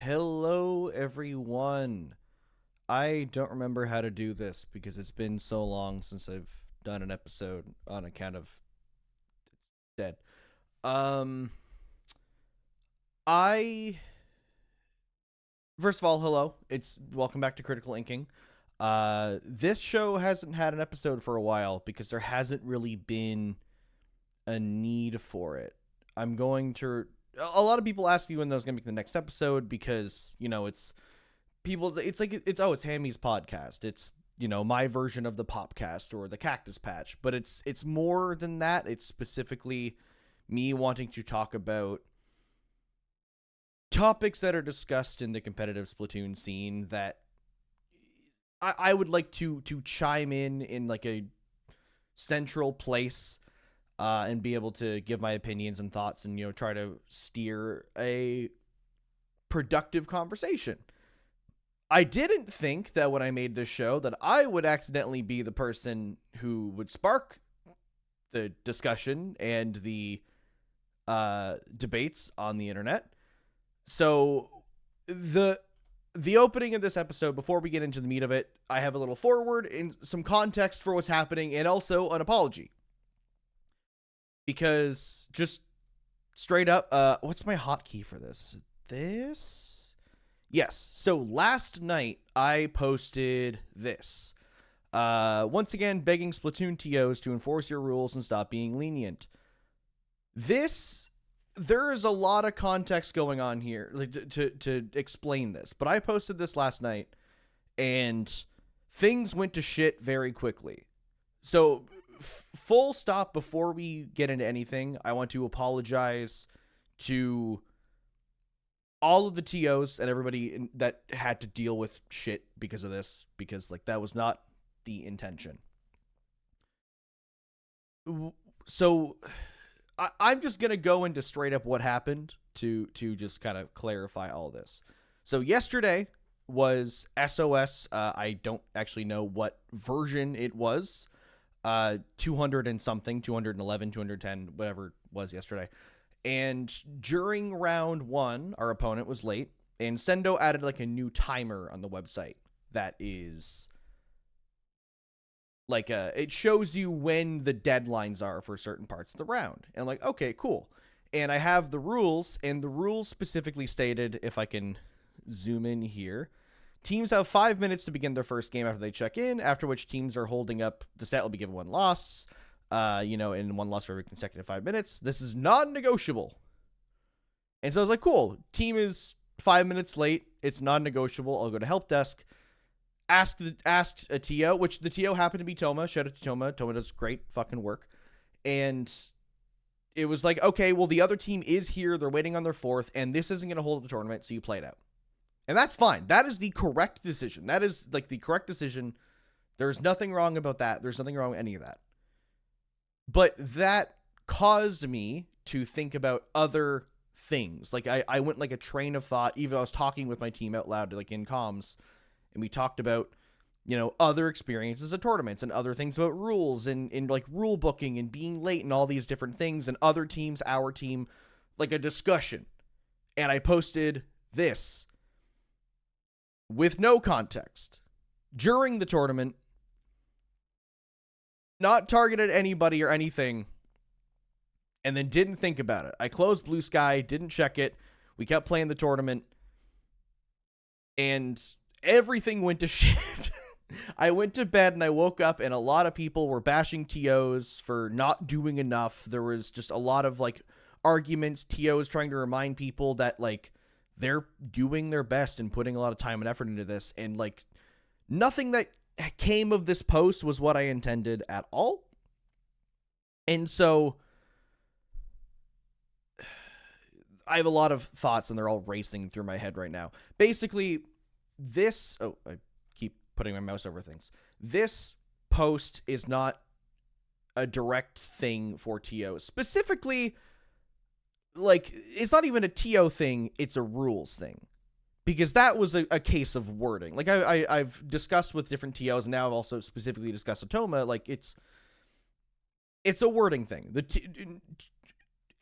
Hello, everyone. I don't remember how to do this because it's been so long since I've done an episode on account of dead. Um, I First of all, hello. It's welcome back to Critical Inking. This show hasn't had an episode for a while because there hasn't really been a need for it. I'm going to. A lot of people ask me when there's going to be the next episode because it's people it's Hammy's podcast. It's my version of the popcast or the cactus patch, but it's more than that. It's specifically me wanting to talk about topics that are discussed in the competitive Splatoon scene that I would like to chime in like a central place, and be able to give my opinions and thoughts and try to steer a productive conversation. I didn't think that when I made this show that I would accidentally be the person who would spark the discussion and the debates on the internet. So the opening of this episode, before we get into the meat of it, I have a little forward and some context for what's happening and also an apology. Because just straight up, what's my hotkey for this? Is it this? Yes. So last night I posted this. Once again, begging Splatoon TOs to enforce your rules and stop being lenient. There is a lot of context going on here to explain this, but I posted this last night and things went to shit very quickly. So full stop, before we get into anything, I want to apologize to all of the TOs and everybody that had to deal with shit because of this, because that was not the intention. So I'm just going to go into straight up what happened to just kind of clarify all this. So yesterday was SOS. I don't actually know what version it was. 200 and something, 211, 210, whatever it was yesterday. And during round one, our opponent was late, and Sendo added a new timer on the website that is it shows you when the deadlines are for certain parts of the round. And I'm like, okay, cool. And I have the rules, and the rules specifically stated, if I can zoom in here, teams have 5 minutes to begin their first game after they check in, after which teams are holding up the set will be given one loss, and one loss for every consecutive 5 minutes. This is non-negotiable. And so I was like, cool. Team is 5 minutes late. It's non-negotiable. I'll go to help desk. Asked a TO, which the TO happened to be Toma. Shout out to Toma. Toma does great fucking work. And it was like, okay, well, the other team is here. They're waiting on their fourth, and this isn't going to hold up the tournament, so you play it out. And that's fine. That is the correct decision. That is the correct decision. There's nothing wrong about that. There's nothing wrong with any of that. But that caused me to think about other things. I went a train of thought. Even I was talking with my team out loud, in comms, and we talked about, other experiences at tournaments and other things about rules and rule booking and being late and all these different things, and other teams, our team, a discussion. And I posted this with no context during the tournament, not targeted anybody or anything, and then didn't think about it. I closed Blue Sky, didn't check it. We kept playing the tournament, and everything went to shit. I went to bed and I woke up and a lot of people were bashing TOs for not doing enough. There was just a lot of arguments, TOs trying to remind people that they're doing their best and putting a lot of time and effort into this. And nothing that came of this post was what I intended at all. And so I have a lot of thoughts and they're all racing through my head right now. Basically, I keep putting my mouse over things. This post is not a direct thing for TOs. Specifically, it's not even a TO thing, it's a rules thing. Because that was a case of wording. I've discussed with different TOs, and now I've also specifically discussed with Toma, it's a wording thing.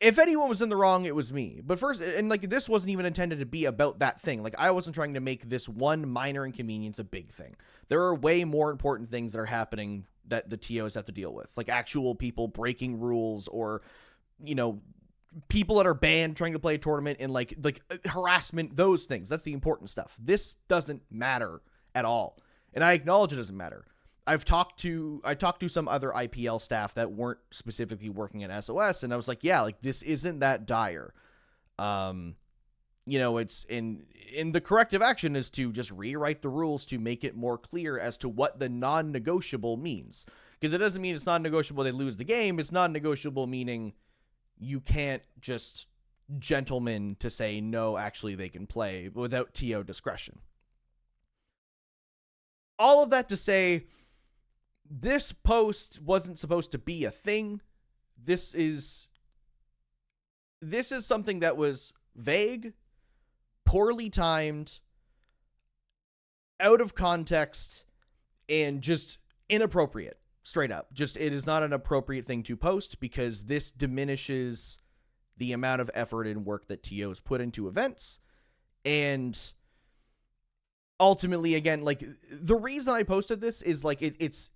if anyone was in the wrong, it was me. But first, and like this wasn't even intended to be about that thing. Like I wasn't trying to make this one minor inconvenience a big thing. There are way more important things that are happening that the TOs have to deal with, like actual people breaking rules, or you know, people that are banned trying to play a tournament, and like harassment, those things. That's the important stuff. This doesn't matter at all, and I acknowledge it doesn't matter. I talked to some other IPL staff that weren't specifically working at SOS, and I was like, yeah, like this isn't that dire. It's in the corrective action is to just rewrite the rules to make it more clear as to what the non-negotiable means. Because it doesn't mean it's non-negotiable they lose the game. It's non-negotiable meaning you can't just gentlemen to say no, actually they can play without TO discretion. All of that to say, this post wasn't supposed to be a thing. This is something that was vague, poorly timed, out of context, and just inappropriate. Straight up. Just, it is not an appropriate thing to post because this diminishes the amount of effort and work that TOs put into events. And ultimately, again, like the reason I posted this is like it's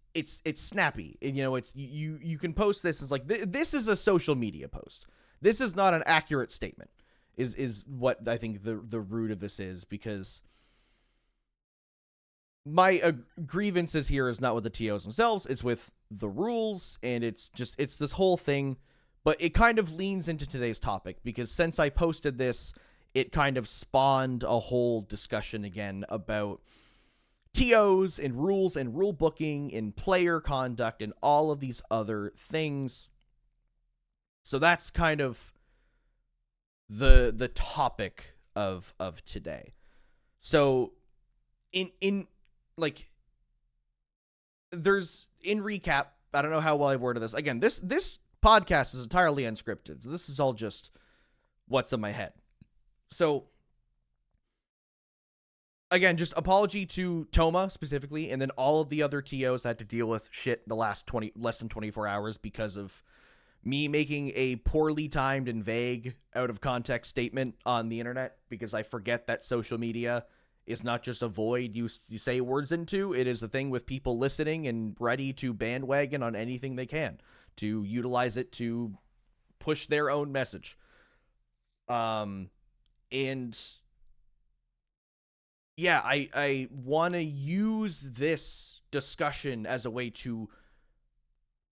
snappy. It's you can post this as like this is a social media post. This is not an accurate statement. Is what I think the root of this is, because my grievances here is not with the TOs themselves, it's with the rules, and it's this whole thing. But it kind of leans into today's topic, because since I posted this, it kind of spawned a whole discussion again about TOs and rules and rule booking and player conduct and all of these other things. So that's kind of the topic of today. So in recap, I don't know how well I've worded this. Again, this podcast is entirely unscripted. So this is all just what's in my head. So again, just apology to Toma specifically, and then all of the other TOs that had to deal with shit the last less than 24 hours because of me making a poorly timed and vague, out of context statement on the internet, because I forget that social media is not just a void you say words into. It is a thing with people listening and ready to bandwagon on anything they can to utilize it to push their own message. And yeah, I want to use this discussion as a way to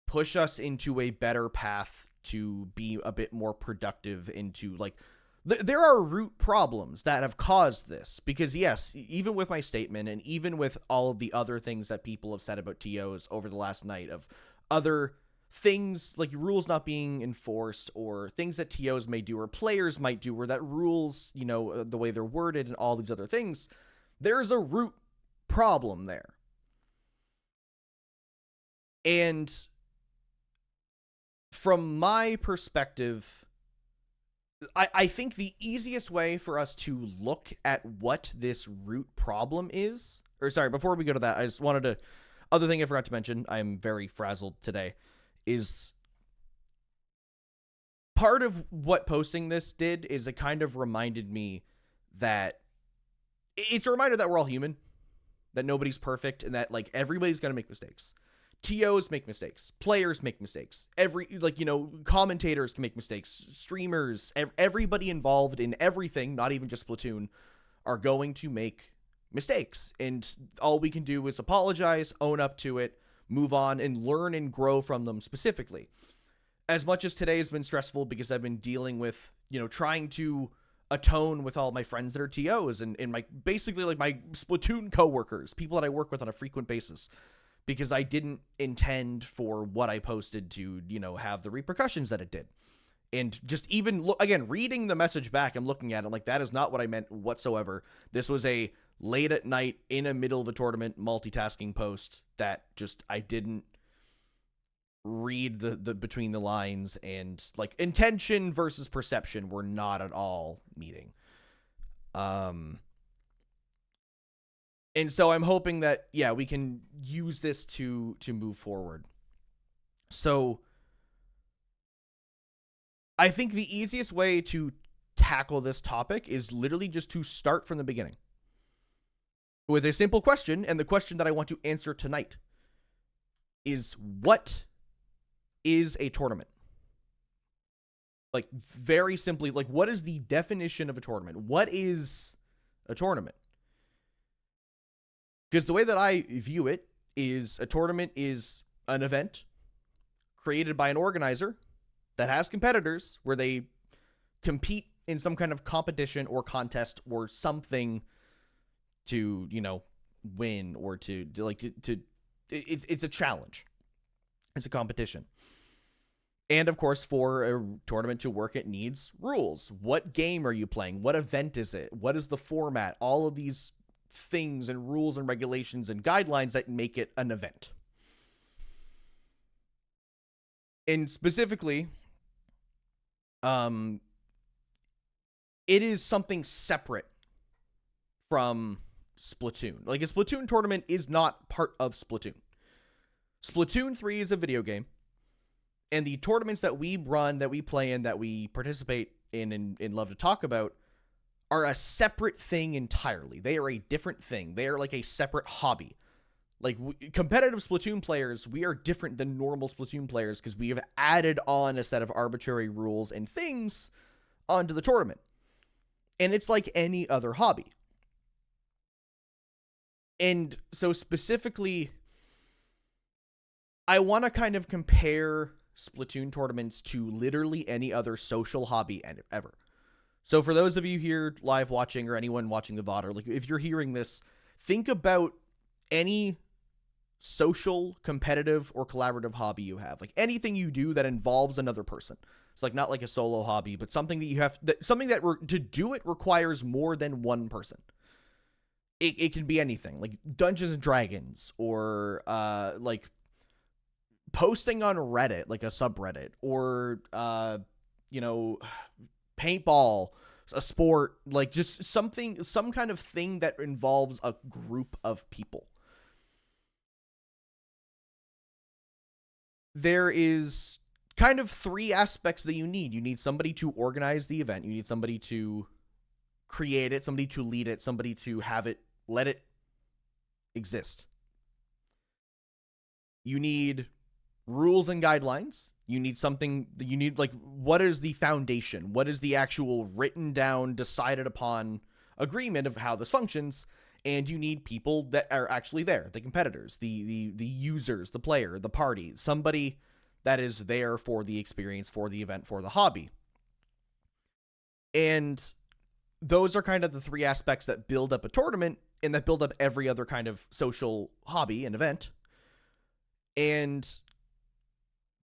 push us into a better path to be a bit more productive into, like, there are root problems that have caused this, because yes, even with my statement and even with all of the other things that people have said about TOs over the last night, of other things like rules not being enforced, or things that TOs may do or players might do, or that rules, the way they're worded and all these other things, there's a root problem there. And from my perspective, I think the easiest way for us to look at what this root problem is, or sorry, before we go to that, I just wanted to, other thing I forgot to mention, I'm very frazzled today, is part of what posting this did is it kind of reminded me that it's a reminder that we're all human, that nobody's perfect, and that like everybody's going to make mistakes. TOs make mistakes. Players make mistakes. Commentators can make mistakes. Streamers, everybody involved in everything, not even just Splatoon, are going to make mistakes. And all we can do is apologize, own up to it, move on, and learn and grow from them specifically. As much as today has been stressful because I've been dealing with, trying to atone with all my friends that are TOs and my basically like my Splatoon coworkers, people that I work with on a frequent basis, because I didn't intend for what I posted to, have the repercussions that it did. And just even again, reading the message back and looking at it, like, that is not what I meant whatsoever. This was a late at night in a middle of a tournament multitasking post that just, I didn't read the between the lines, and like intention versus perception were not at all meeting. And so I'm hoping that, yeah, we can use this to move forward. So I think the easiest way to tackle this topic is literally just to start from the beginning with a simple question, and the question that I want to answer tonight is, what is a tournament? Like, very simply, like, what is the definition of a tournament? What is a tournament? Because the way that I view it is, a tournament is an event created by an organizer that has competitors where they compete in some kind of competition or contest or something to, you know, win, or it's a challenge. It's a competition. And of course, for a tournament to work, it needs rules. What game are you playing? What event is it? What is the format? All of these things and rules and regulations and guidelines that make it an event. And specifically, it is something separate from Splatoon. Like, a Splatoon tournament is not part of Splatoon. Splatoon 3 is a video game, and the tournaments that we run, that we play in, that we participate in and love to talk about, are a separate thing entirely. They are a different thing. They are like a separate hobby. Like, competitive Splatoon players, we are different than normal Splatoon players because we have added on a set of arbitrary rules and things onto the tournament. And it's like any other hobby. And so specifically, I want to kind of compare Splatoon tournaments to literally any other social hobby ever. So for those of you here live watching, or anyone watching the VOD, or like, if you're hearing this, think about any social, competitive, or collaborative hobby you have. Like, anything you do that involves another person. It's like, not like a solo hobby, but something that you have, something that to do it requires more than one person. It can be anything, like Dungeons and Dragons, or like posting on Reddit, like a subreddit, or you know, paintball, a sport, like just something, some kind of thing that involves a group of people. There is kind of three aspects that you need. You need somebody to organize the event. You need somebody to create it, somebody to lead it, somebody to have it, let it exist. You need rules and guidelines. You need something that you need, like, what is the foundation? What is the actual written down, decided upon agreement of how this functions? And you need people that are actually there, the competitors, the users, the player, the party, somebody that is there for the experience, for the event, for the hobby. And those are kind of the three aspects that build up a tournament, and that build up every other kind of social hobby and event. And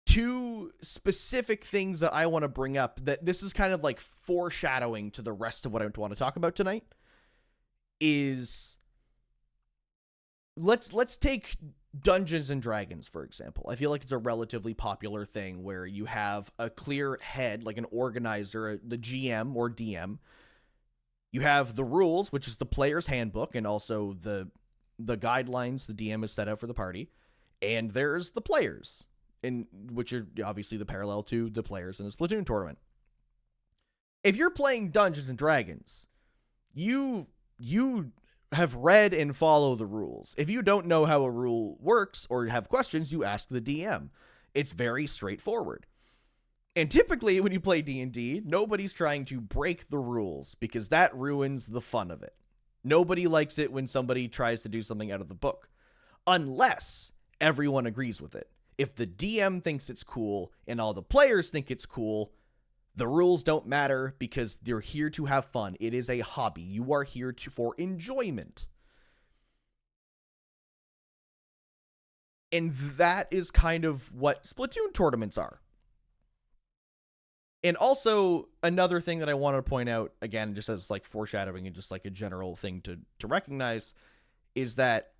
two specific things that I want to bring up, that this is kind of like foreshadowing to the rest of what I want to talk about tonight, is let's take Dungeons and Dragons, for example. I feel like it's a relatively popular thing where you have a clear head, like an organizer, the GM or DM. You have the rules, which is the player's handbook, and also the guidelines the DM has set out for the party. And there's the players, in which are obviously the parallel to the players in a Splatoon tournament. If you're playing Dungeons and Dragons, you have read and follow the rules. If you don't know how a rule works or have questions, you ask the DM. It's very straightforward. And typically when you play D&D, nobody's trying to break the rules, because that ruins the fun of it. Nobody likes it when somebody tries to do something out of the book, unless everyone agrees with it. If the DM thinks it's cool and all the players think it's cool, the rules don't matter, because they're here to have fun. It is a hobby. You are here for enjoyment. And that is kind of what Splatoon tournaments are. And also, another thing that I want to point out, again, just as like foreshadowing and just like a general thing to recognize, is that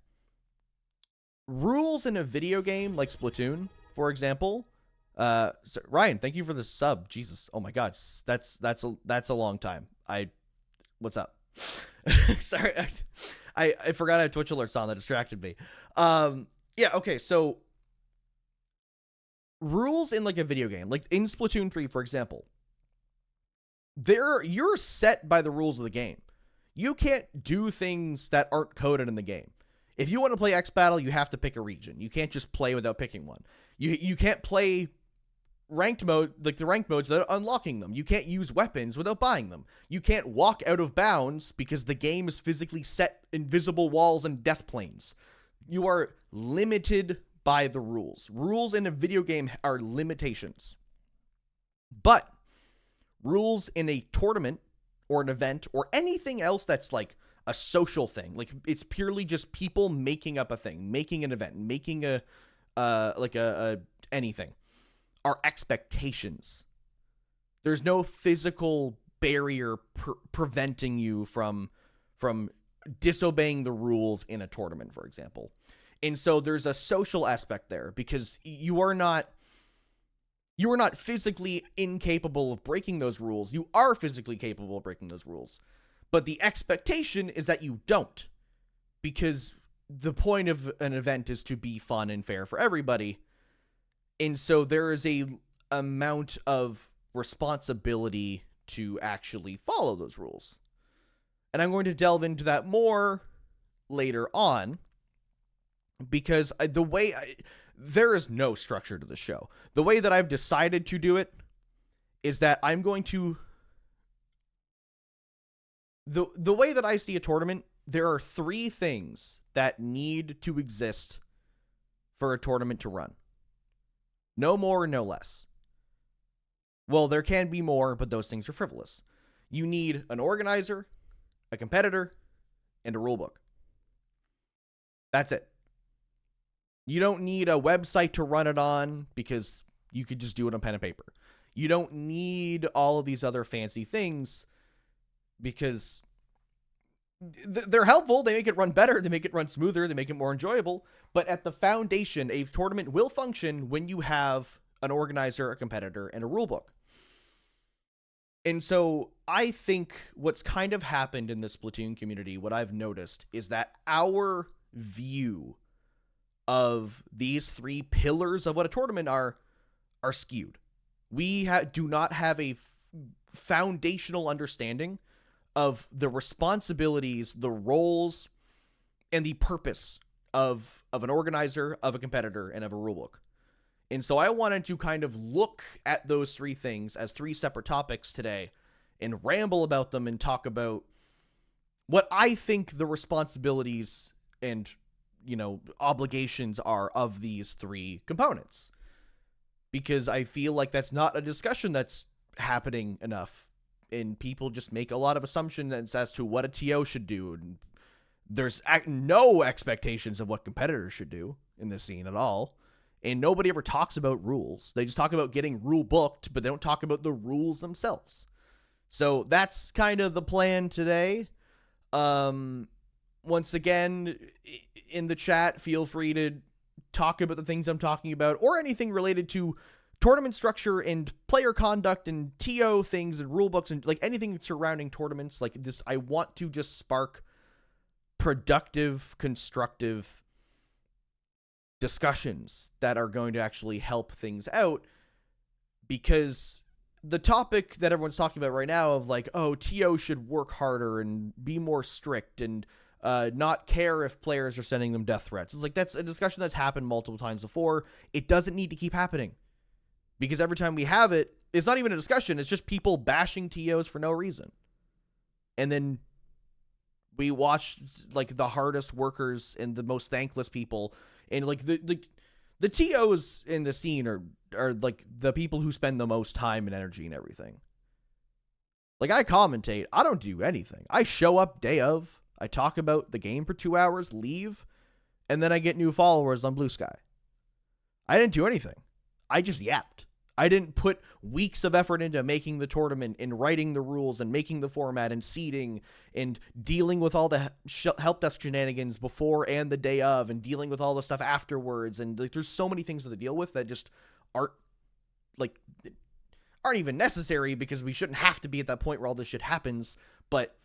rules in a video game like Splatoon, for example, so Ryan, thank you for the sub. Jesus, oh my God, that's a long time. What's up? Sorry, I forgot I had Twitch alerts on. That distracted me. Yeah, okay, so. Rules in like a video game, like in Splatoon 3, for example, you're set by the rules of the game. You can't do things that aren't coded in the game. If you want to play X Battle, you have to pick a region. You can't just play without picking one. You can't play ranked mode, like the ranked modes, without unlocking them. You can't use weapons without buying them. You can't walk out of bounds because the game is physically set invisible walls and death planes. You are limited by the rules. Rules in a video game are limitations. But rules in a tournament or an event or anything else that's like a social thing, like it's purely just people making up a thing, making an event, making a anything, are expectations. There's no physical barrier preventing you from disobeying the rules in a tournament, for example. And so there's a social aspect there because you are not physically incapable of breaking those rules. You are physically capable of breaking those rules. But the expectation is that you don't, because the point of an event is to be fun and fair for everybody. And so there is a amount of responsibility to actually follow those rules. And I'm going to delve into that more later on, because there is no structure to the show. The way that I've decided to do it is that I'm going to... The way that I see a tournament, there are 3 things that need to exist for a tournament to run. No more, no less. Well, there can be more, but those things are frivolous. You need an organizer, a competitor, and a rulebook. That's it. You don't need a website to run it on because you could just do it on pen and paper. You don't need all of these other fancy things because they're helpful. They make it run better. They make it run smoother. They make it more enjoyable. But at the foundation, a tournament will function when you have an organizer, a competitor, and a rulebook. And so I think what's kind of happened in the Splatoon community, what I've noticed, is that our view of these 3 pillars of what a tournament are skewed. We do not have a foundational understanding of the responsibilities, the roles, and the purpose of an organizer, of a competitor, and of a rulebook. And so I wanted to kind of look at those 3 things as 3 separate topics today and ramble about them and talk about what I think the responsibilities and, obligations are of these 3 components. Because I feel like that's not a discussion that's happening enough. And people just make a lot of assumptions as to what a TO should do. And there's no expectations of what competitors should do in this scene at all. And nobody ever talks about rules. They just talk about getting rule booked, but they don't talk about the rules themselves. So that's kind of the plan today. Once again, in the chat, feel free to talk about the things I'm talking about or anything related to tournament structure and player conduct and TO things and rule books and like anything surrounding tournaments like this. I want to just spark productive, constructive discussions that are going to actually help things out, because the topic that everyone's talking about right now of like, oh, TO should work harder and be more strict and not care if players are sending them death threats. It's like, that's a discussion that's happened multiple times before. It doesn't need to keep happening. Because every time we have it, it's not even a discussion. It's just people bashing TOs for no reason. And then we watch like the hardest workers and the most thankless people. And like the TOs in the scene are like the people who spend the most time and energy and everything. Like I commentate. I don't do anything. I show up day of. I talk about the game for 2 hours, leave, and then I get new followers on Blue Sky. I didn't do anything. I just yapped. I didn't put weeks of effort into making the tournament and writing the rules and making the format and seeding and dealing with all the help desk shenanigans before and the day of and dealing with all the stuff afterwards. And like, there's so many things to deal with that just aren't even necessary because we shouldn't have to be at that point where all this shit happens. But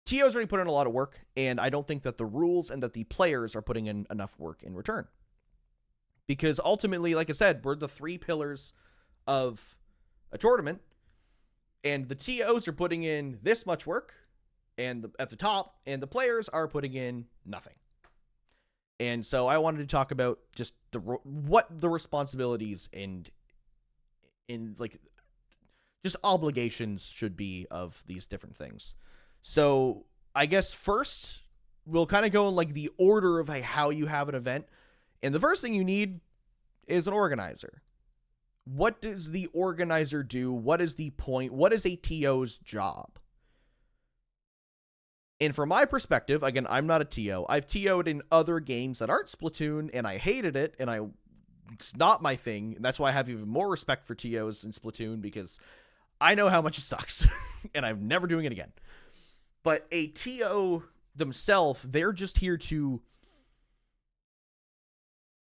TO's already put in a lot of work, and I don't think that the rules and that the players are putting in enough work in return. Because ultimately, like I said, we're the 3 pillars of a tournament. And the TOs are putting in this much work and at the top, and the players are putting in nothing. And so I wanted to talk about just what the responsibilities and in like just obligations should be of these different things. So I guess first we'll kind of go in like the order of like how you have an event. And the first thing you need is an organizer. What does the organizer do? What is the point? What is a TO's job? And from my perspective, again, I'm not a TO. I've TO'd in other games that aren't Splatoon, and I hated it, and it's not my thing. And that's why I have even more respect for TOs in Splatoon, because I know how much it sucks, and I'm never doing it again. But a TO themselves, they're just here to...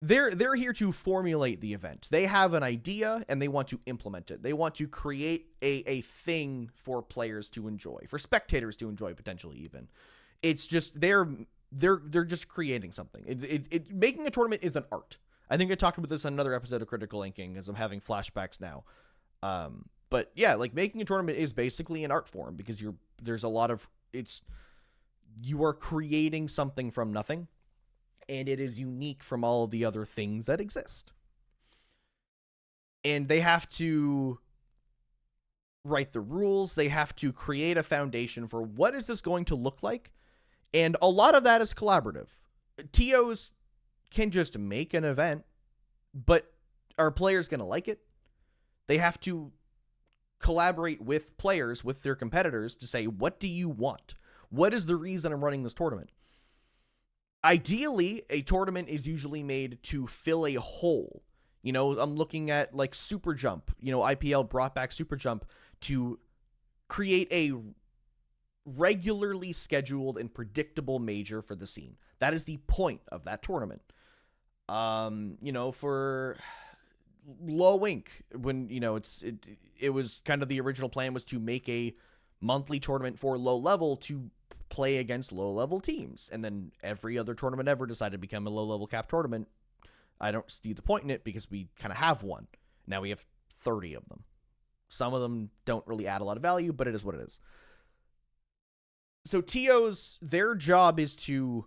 They're here to formulate the event. They have an idea, and they want to implement it. They want to create a thing for players to enjoy, for spectators to enjoy, potentially even. It's just they're just creating something. Making a tournament is an art. I think I talked about this on another episode of Critical Inking, as I'm having flashbacks now. But yeah, like making a tournament is basically an art form, because you are creating something from nothing. And it is unique from all of the other things that exist. And they have to write the rules. They have to create a foundation for what is this going to look like. And a lot of that is collaborative. TOs can just make an event, but are players going to like it? They have to collaborate with players, with their competitors, to say, what do you want? What is the reason I'm running this tournament? Ideally, a tournament is usually made to fill a hole. You know, I'm looking at like Super Jump. You know, IPL brought back Super Jump to create a regularly scheduled and predictable major for the scene. That is the point of that tournament. You know, for Low Ink, when, you know, it was kind of the original plan was to make a monthly tournament for low level to play against low-level teams, and then every other tournament ever decided to become a low-level cap tournament. I don't see the point in it, because we kind of have one. Now we have 30 of them. Some of them don't really add a lot of value, but it is what it is. So TOs, their job is to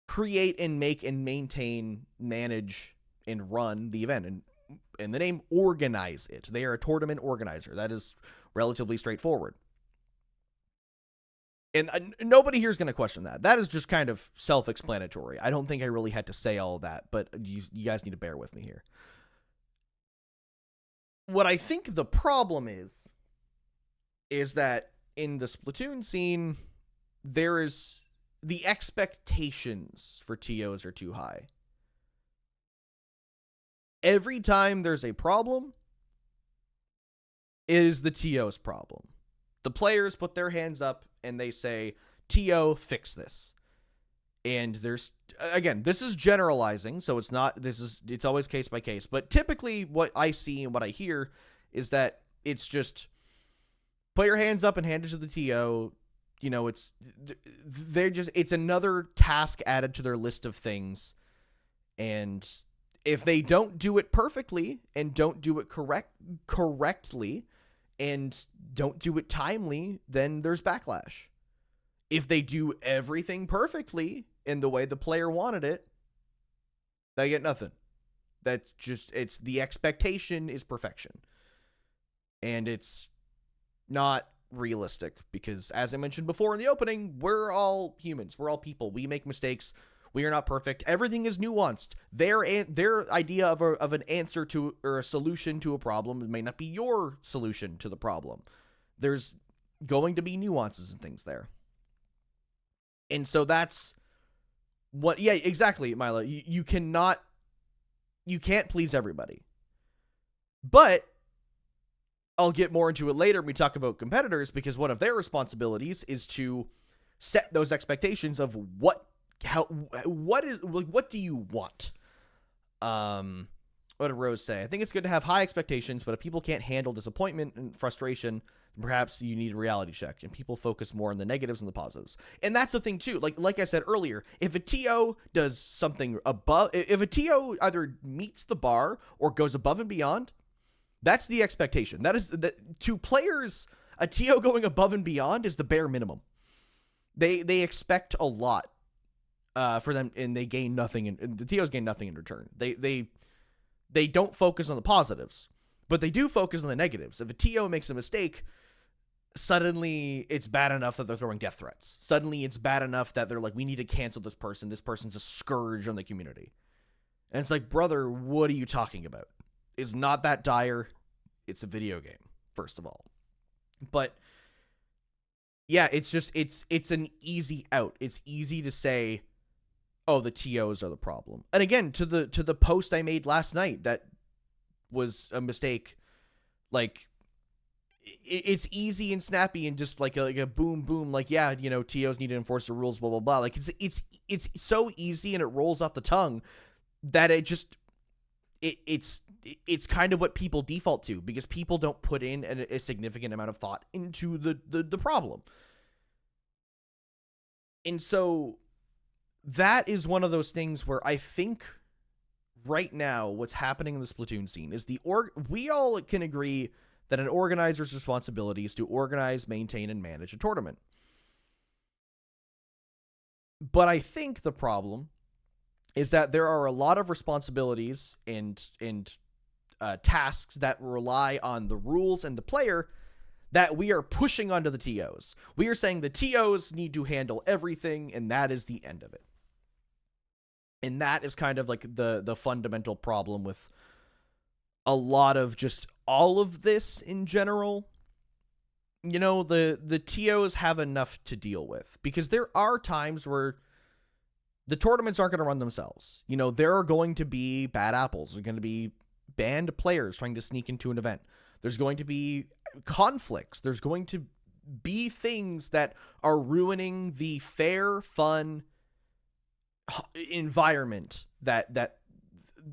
create and make and maintain, manage, and run the event. And in the name, organize it. They are a tournament organizer. That is relatively straightforward. And nobody here is going to question that. That is just kind of self-explanatory. I don't think I really had to say all of that, but you guys need to bear with me here. What I think the problem is that in the Splatoon scene, the expectations for TOs are too high. Every time there's a problem, it is the TO's problem. The players put their hands up and they say, TO, fix this. And there's, again, this is generalizing, so it's always case by case. But typically what I see and what I hear is that it's just put your hands up and hand it to the TO. You know, it's another task added to their list of things. And if they don't do it perfectly and don't do it correctly, and don't do it timely, then there's backlash. If they do everything perfectly in the way the player wanted it, they get nothing. That's just, it's the expectation is perfection. And it's not realistic, because as I mentioned before in the opening, we're all humans. We're all people. We make mistakes. We are not perfect. Everything is nuanced. Their idea of an answer to, or a solution to a problem may not be your solution to the problem. There's going to be nuances and things there. And so that's what, yeah, exactly, Mila. You can't please everybody. But I'll get more into it later when we talk about competitors, because one of their responsibilities is to set those expectations of what do you want? What did Rose say? I think it's good to have high expectations, but if people can't handle disappointment and frustration, perhaps you need a reality check, and people focus more on the negatives than the positives. And that's the thing too. Like I said earlier, if a TO does something above, if a TO either meets the bar or goes above and beyond, That's the expectation. That is to players, a TO going above and beyond is the bare minimum. They expect a lot for them, and they gain nothing. And the TOs gain nothing in return. They don't focus on the positives, but they do focus on the negatives. If a TO makes a mistake, suddenly it's bad enough that they're throwing death threats. Suddenly it's bad enough that they're like, we need to cancel this person. This person's a scourge on the community. And it's like, brother, what are you talking about? It's not that dire. It's a video game, first of all. But yeah, it's just, it's an easy out. It's easy to say, oh, the TOs are the problem. And again, to the post I made last night, that was a mistake. Like, it's easy and snappy and just like a boom, boom. Like, yeah, you know, TOs need to enforce the rules, blah, blah, blah. Like, it's so easy and it rolls off the tongue that it's kind of what people default to, because people don't put in a significant amount of thought into the problem. And so that is one of those things where I think right now what's happening in the Splatoon scene is we all can agree that an organizer's responsibility is to organize, maintain, and manage a tournament. But I think the problem is that there are a lot of responsibilities and tasks that rely on the rules and the player that we are pushing onto the TOs. We are saying the TOs need to handle everything, and that is the end of it. And that is kind of like the fundamental problem with a lot of just all of this in general. You know, the TOs have enough to deal with, because there are times where the tournaments aren't going to run themselves. You know, there are going to be bad apples. There's going to be banned players trying to sneak into an event. There's going to be conflicts. There's going to be things that are ruining the fair, fun environment that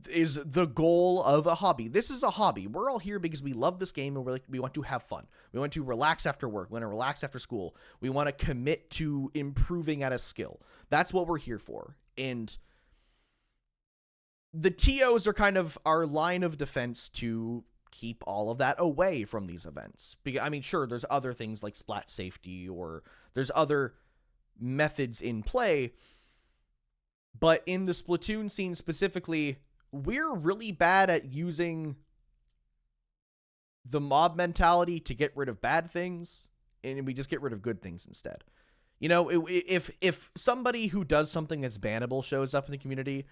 is the goal of a hobby. This is a hobby. We're all here because we love this game and we want to have fun. We want to relax after work. We want to relax after school. We want to commit to improving at a skill. That's what we're here for. And the TOs are kind of our line of defense to keep all of that away from these events. I mean, sure, there's other things like splat safety, or there's other methods in play, but in the Splatoon scene specifically, we're really bad at using the mob mentality to get rid of bad things, and we just get rid of good things instead. You know, if somebody who does something that's bannable shows up in the community,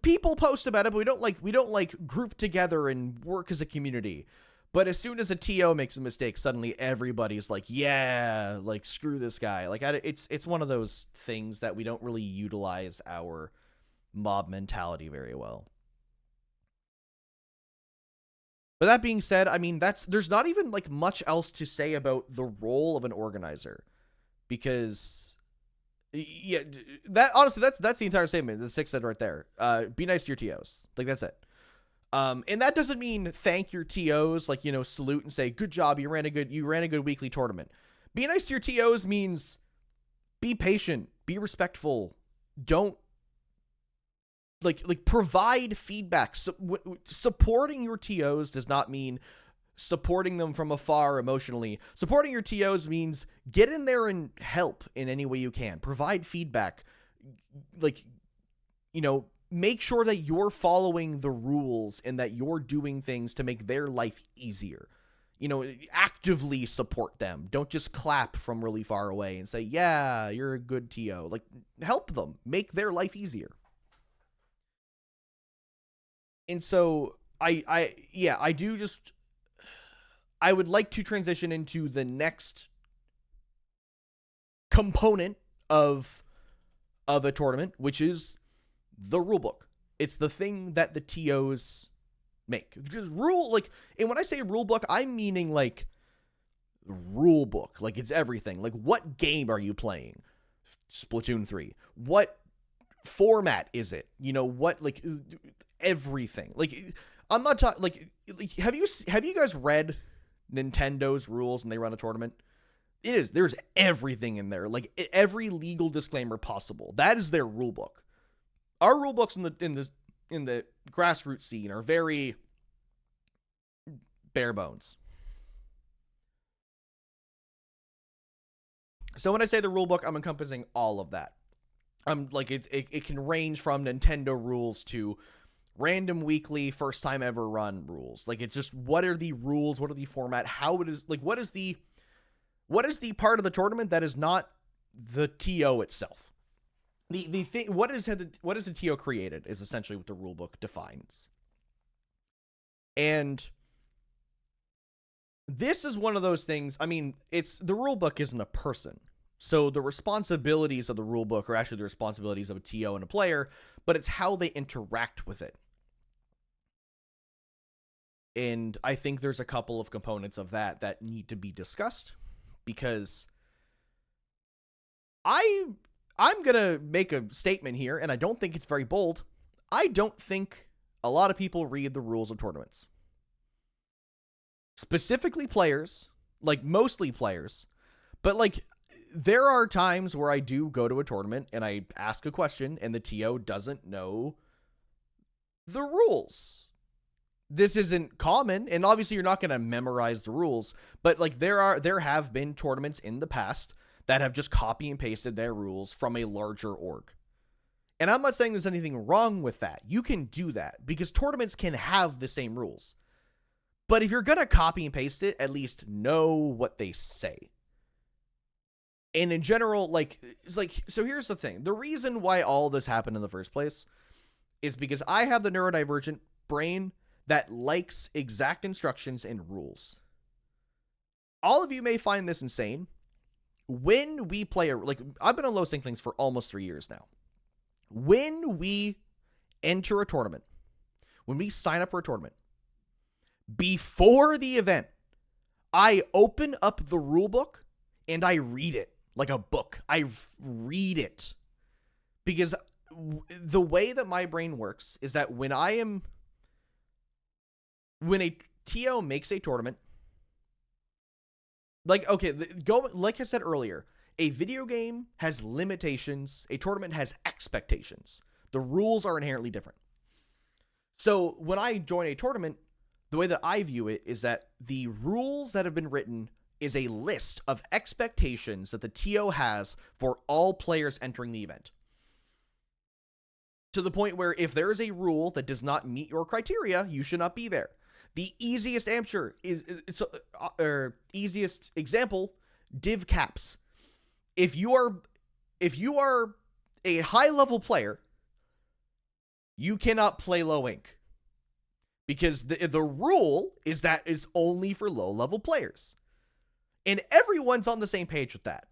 people post about it, but we don't group together and work as a community. But as soon as a TO makes a mistake, suddenly everybody's like, yeah, like, screw this guy. Like, it's one of those things that we don't really utilize our mob mentality very well. But that being said, I mean, there's not even like much else to say about the role of an organizer, because yeah, that honestly, that's the entire statement. The 6 said right there. Be nice to your TOs. Like, that's it. And that doesn't mean thank your TOs, like, you know, salute and say, good job, you ran a good weekly tournament. Be nice to your TOs means be patient, be respectful, don't like provide feedback. Supporting your TOs does not mean supporting them from afar emotionally. Supporting your TOs means get in there and help in any way you can. Provide feedback. Like, you know, make sure that you're following the rules and that you're doing things to make their life easier. You know, actively support them. Don't just clap from really far away and say, yeah, you're a good TO. Like, help them. Make their life easier. And so I would like to transition into the next component of a tournament, which is the rulebook. It's the thing that the TOs make. Because and when I say rulebook, I'm meaning like rulebook. Like, it's everything. Like, what game are you playing? Splatoon 3. What format is it? You know, what, like, everything. Like, I'm not talking like have you guys read Nintendo's rules when they run a tournament? There's everything in there. Like, every legal disclaimer possible. That is their rulebook. Our rulebooks in the grassroots scene are very bare bones. So when I say the rule book, I'm encompassing all of that. I'm like it can range from Nintendo rules to random weekly first time ever run rules. Like, it's just, what are the rules, what are the format, how it is, like, what is the part of the tournament that is not the TO itself. The thing, what is the TO created is essentially what the rule book defines. And this is one of those things. I mean, the rule book isn't a person. So the responsibilities of the rule book are actually the responsibilities of a TO and a player, but it's how they interact with it. And I think there's a couple of components of that need to be discussed, because I'm going to make a statement here, and I don't think it's very bold. I don't think a lot of people read the rules of tournaments. Specifically players, like mostly players, but like there are times where I do go to a tournament and I ask a question and the TO doesn't know the rules. This isn't common, and obviously you're not going to memorize the rules, but like there have been tournaments in the past that have just copy and pasted their rules from a larger org. And I'm not saying there's anything wrong with that. You can do that because tournaments can have the same rules. But if you're going to copy and paste it, at least know what they say. And in general, like, it's like, so here's the thing. The reason why all this happened in the first place is because I have the neurodivergent brain that likes exact instructions and rules. All of you may find this insane. When we play, I've been on Low Sinklings for almost 3 years now. When we enter a tournament, when we sign up for a tournament, before the event, I open up the rule book and I read it like a book. I read it because the way that my brain works is that when a TO makes a tournament, like I said earlier, a video game has limitations. A tournament has expectations. The rules are inherently different. So when I join a tournament, the way that I view it is that the rules that have been written is a list of expectations that the TO has for all players entering the event. To the point where if there is a rule that does not meet your criteria, you should not be there. The easiest answer easiest example, div caps. If you are a high level player, you cannot play low ink. Because the rule is that it's only for low level players. And everyone's on the same page with that.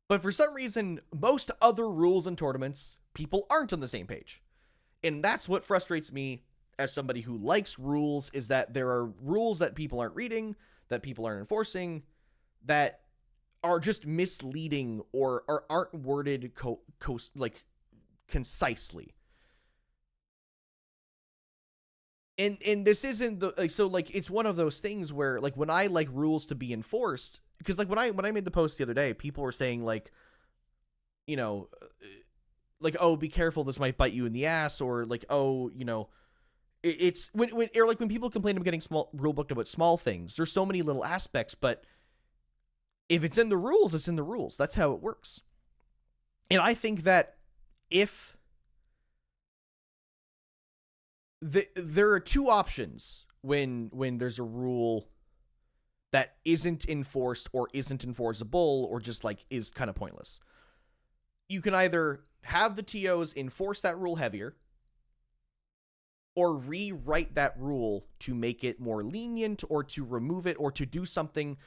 But for some reason, most other rules in tournaments, people aren't on the same page. And that's what frustrates me as somebody who likes rules, is that there are rules that people aren't reading, that people aren't enforcing, that are just misleading or aren't worded concisely. And this isn't it's one of those things where, like, when I like rules to be enforced, because like when I made the post the other day, people were saying like, you know, like, oh, be careful, this might bite you in the ass, or like, oh, you know, it's when people complain about getting small rule booked about small things. There's so many little aspects, but if it's in the rules, it's in the rules. That's how it works. And I think that if there are two options when there's a rule that isn't enforced or isn't enforceable or just like is kind of pointless. You can either have the TOs enforce that rule heavier or rewrite that rule to make it more lenient or to remove it or to do something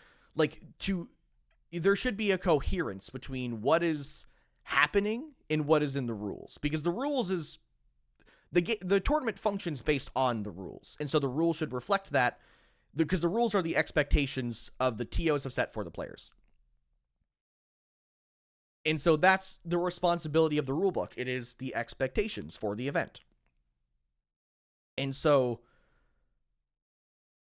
there should be a coherence between what is happening and what is in the rules, because the rules is the tournament functions based on the rules. And so the rules should reflect that, because the rules are the expectations of the TOs have set for the players. And so that's the responsibility of the rulebook. It is the expectations for the event. And so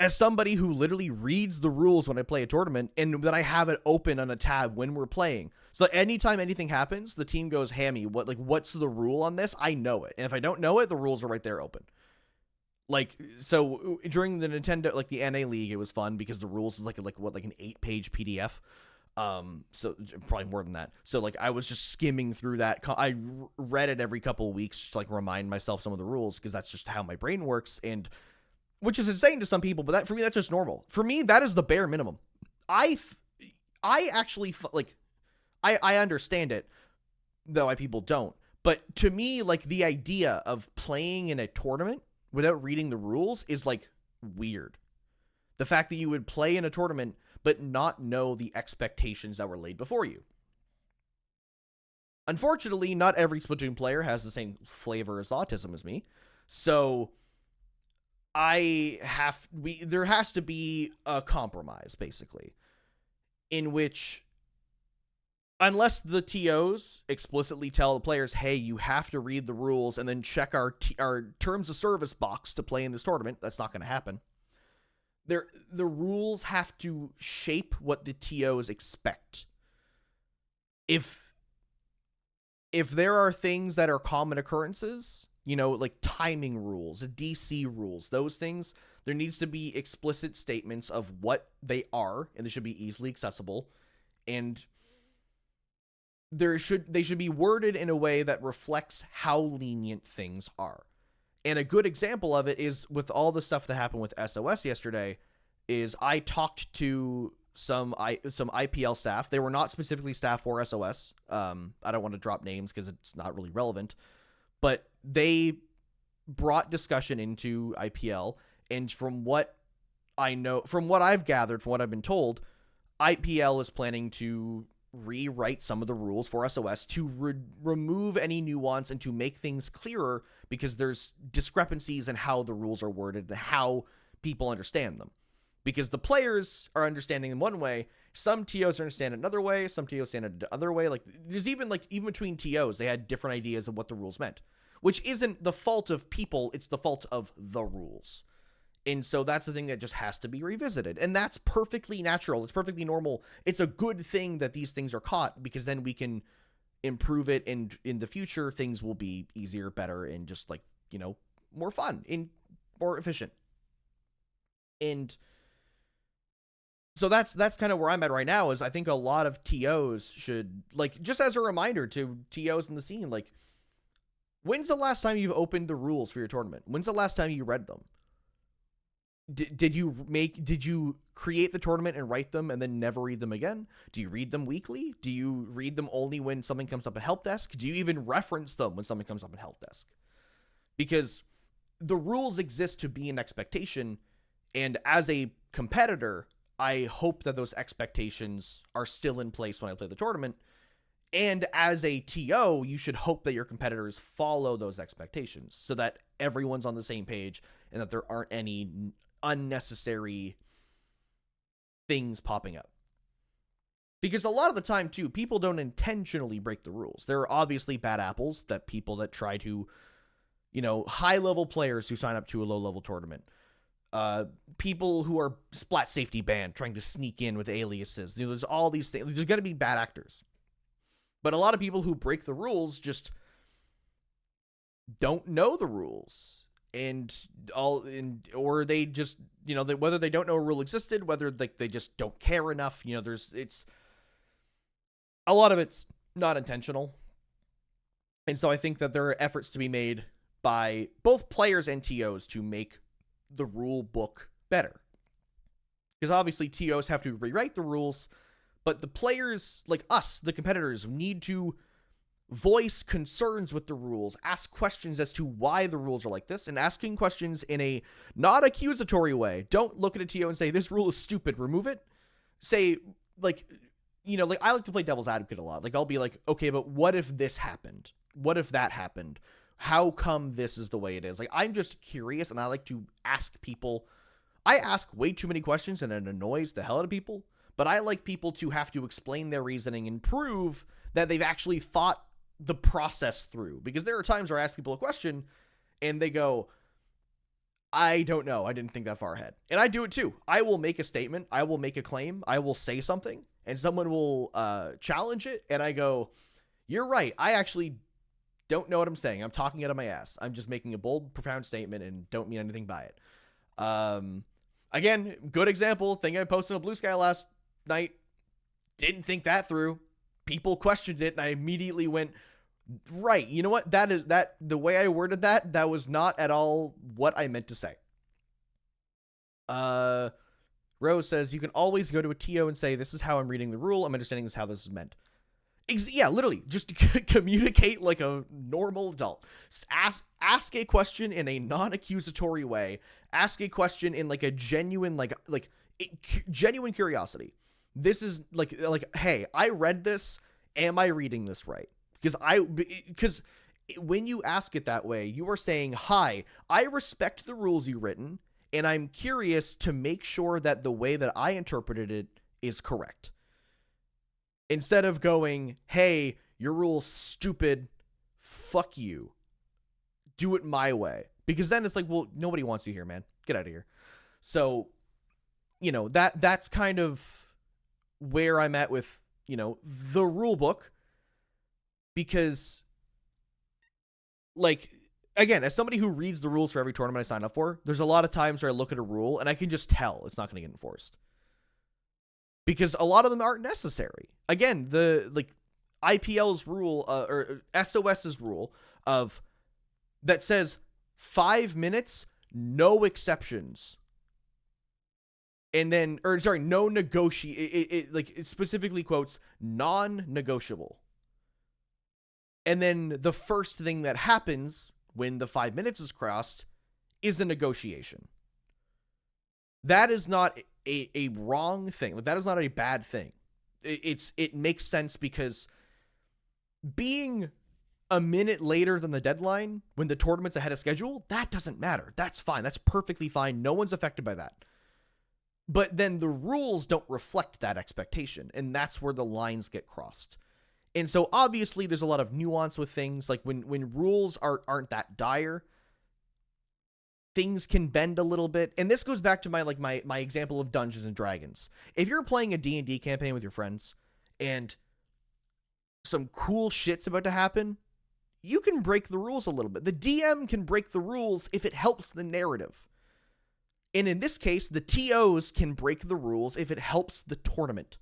as somebody who literally reads the rules when I play a tournament, and then I have it open on a tab when we're playing, so that anytime anything happens, the team goes, Hammy, what's the rule on this? I know it. And if I don't know it, the rules are right there open. Like, so during the Nintendo, like the NA League, it was fun because the rules is like an 8-page PDF. So probably more than that. So like I was just skimming through that. I read it every couple of weeks just to like remind myself some of the rules, because that's just how my brain works, and which is insane to some people, but that for me that's just normal. For me, that is the bare minimum. I actually like I understand it, though why people don't. But to me, like the idea of playing in a tournament without reading the rules is like weird. The fact that you would play in a tournament but not know the expectations that were laid before you. Unfortunately, not every Splatoon player has the same flavor as autism as me. So there has to be a compromise, basically, in which, unless the TOs explicitly tell the players, hey, you have to read the rules and then check our terms of service box to play in this tournament, that's not going to happen. The rules have to shape what the TOs expect. If there are things that are common occurrences, like timing rules, DC rules, those things, there needs to be explicit statements of what they are, and they should be easily accessible, and they should be worded in a way that reflects how lenient things are. And a good example of it is with all the stuff that happened with SOS yesterday, is I talked to some IPL staff. They were not specifically staff for SOS. I don't want to drop names because it's not really relevant, but they brought discussion into IPL. And from what I know, from what I've gathered, from what I've been told, IPL is planning to rewrite some of the rules for SOS to remove any nuance and to make things clearer, because there's discrepancies in how the rules are worded and how people understand them. Because the players are understanding them one way, some TOs understand it another way, some TOs understand it another way. Like, there's even between TOs, they had different ideas of what the rules meant, which isn't the fault of people, it's the fault of the rules. And so that's the thing that just has to be revisited. And that's perfectly natural. It's perfectly normal. It's a good thing that these things are caught, because then we can improve it. And in the future, things will be easier, better, and just more fun and more efficient. And so that's kind of where I'm at right now, is I think a lot of TOs should, just as a reminder to TOs in the scene, when's the last time you've opened the rules for your tournament? When's the last time you read them? Did you create the tournament and write them and then never read them again? Do you read them weekly? Do you read them only when something comes up at help desk? Do you even reference them when something comes up at help desk? Because the rules exist to be an expectation, and as a competitor, I hope that those expectations are still in place when I play the tournament. And as a TO, you should hope that your competitors follow those expectations so that everyone's on the same page and that there aren't any unnecessary things popping up. Because a lot of the time, too, people don't intentionally break the rules. There are obviously bad apples, that people that try to, high-level players who sign up to a low-level tournament. People who are splat safety banned, trying to sneak in with aliases. There's all these things. There's going to be bad actors. But a lot of people who break the rules just don't know the rules. Or they just, whether they don't know a rule existed, whether they just don't care enough, it's a lot of it's not intentional. And so I think that there are efforts to be made by both players and TOs to make the rule book better. Because obviously TOs have to rewrite the rules, but the players, like us, the competitors, need to voice concerns with the rules, ask questions as to why the rules are like this, and asking questions in a not accusatory way. Don't look at a TO and say, this rule is stupid, remove it. Say, I like to play devil's advocate a lot. I'll be like, okay, but what if this happened? What if that happened? How come this is the way it is? I'm just curious, and I like to ask people. I ask way too many questions, and it annoys the hell out of people. But I like people to have to explain their reasoning and prove that they've actually thought the process through. Because there are times where I ask people a question and they go, I don't know. I didn't think that far ahead. And I do it too. I will make a statement. I will make a claim. I will say something and someone will challenge it. And I go, you're right. I actually Don't know what I'm saying. I'm talking out of my ass. I'm just making a bold, profound statement and don't mean anything by it. Again, good example. Thing I posted on Blue Sky last night. Didn't think that through. People questioned it, and I immediately went, right, you know what? That the way I worded that was not at all what I meant to say. Rose says, you can always go to a TO and say, this is how I'm reading the rule. I'm understanding this how this is meant. Yeah, literally, just communicate like a normal adult. Ask a question in a non-accusatory way. Ask a question in like a genuine, genuine curiosity. This is like, hey, I read this. Am I reading this right? Because when you ask it that way, you are saying, hi, I respect the rules you've written, and I'm curious to make sure that the way that I interpreted it is correct. Instead of going, hey, your rule's stupid, fuck you. Do it my way. Because then it's like, well, nobody wants you here, man. Get out of here. So, that's kind of where I'm at with, the rule book. Because, again, as somebody who reads the rules for every tournament I sign up for, there's a lot of times where I look at a rule and I can just tell it's not going to get enforced. Because a lot of them aren't necessary. Again, the IPL's rule or SOS's rule of that says 5 minutes, no exceptions. And then, no it specifically quotes non-negotiable. And then the first thing that happens when the 5 minutes is crossed is the negotiation. That is not a wrong thing. That is not a bad thing. It makes sense because being a minute later than the deadline when the tournament's ahead of schedule, that doesn't matter. That's fine. That's perfectly fine. No one's affected by that. But then the rules don't reflect that expectation, and that's where the lines get crossed. And so obviously there's a lot of nuance with things, like when rules aren't that dire, things can bend a little bit. And this goes back to my example of Dungeons and Dragons. If you're playing a D&D campaign with your friends and some cool shit's about to happen, you can break the rules a little bit. The DM can break the rules if it helps the narrative. And in this case, the TOs can break the rules if it helps the tournament.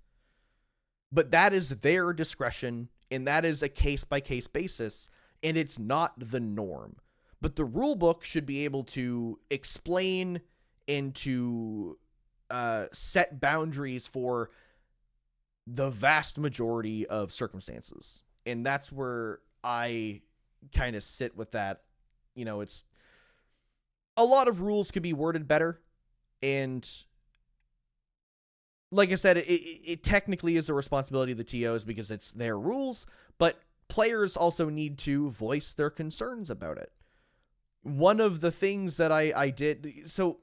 But that is their discretion, and that is a case-by-case basis, and it's not the norm. But the rule book should be able to explain and to set boundaries for the vast majority of circumstances. And that's where I kind of sit with that. It's a lot of rules could be worded better. And like I said, it technically is a responsibility of the TOs because it's their rules, but players also need to voice their concerns about it. One of the things that I did, so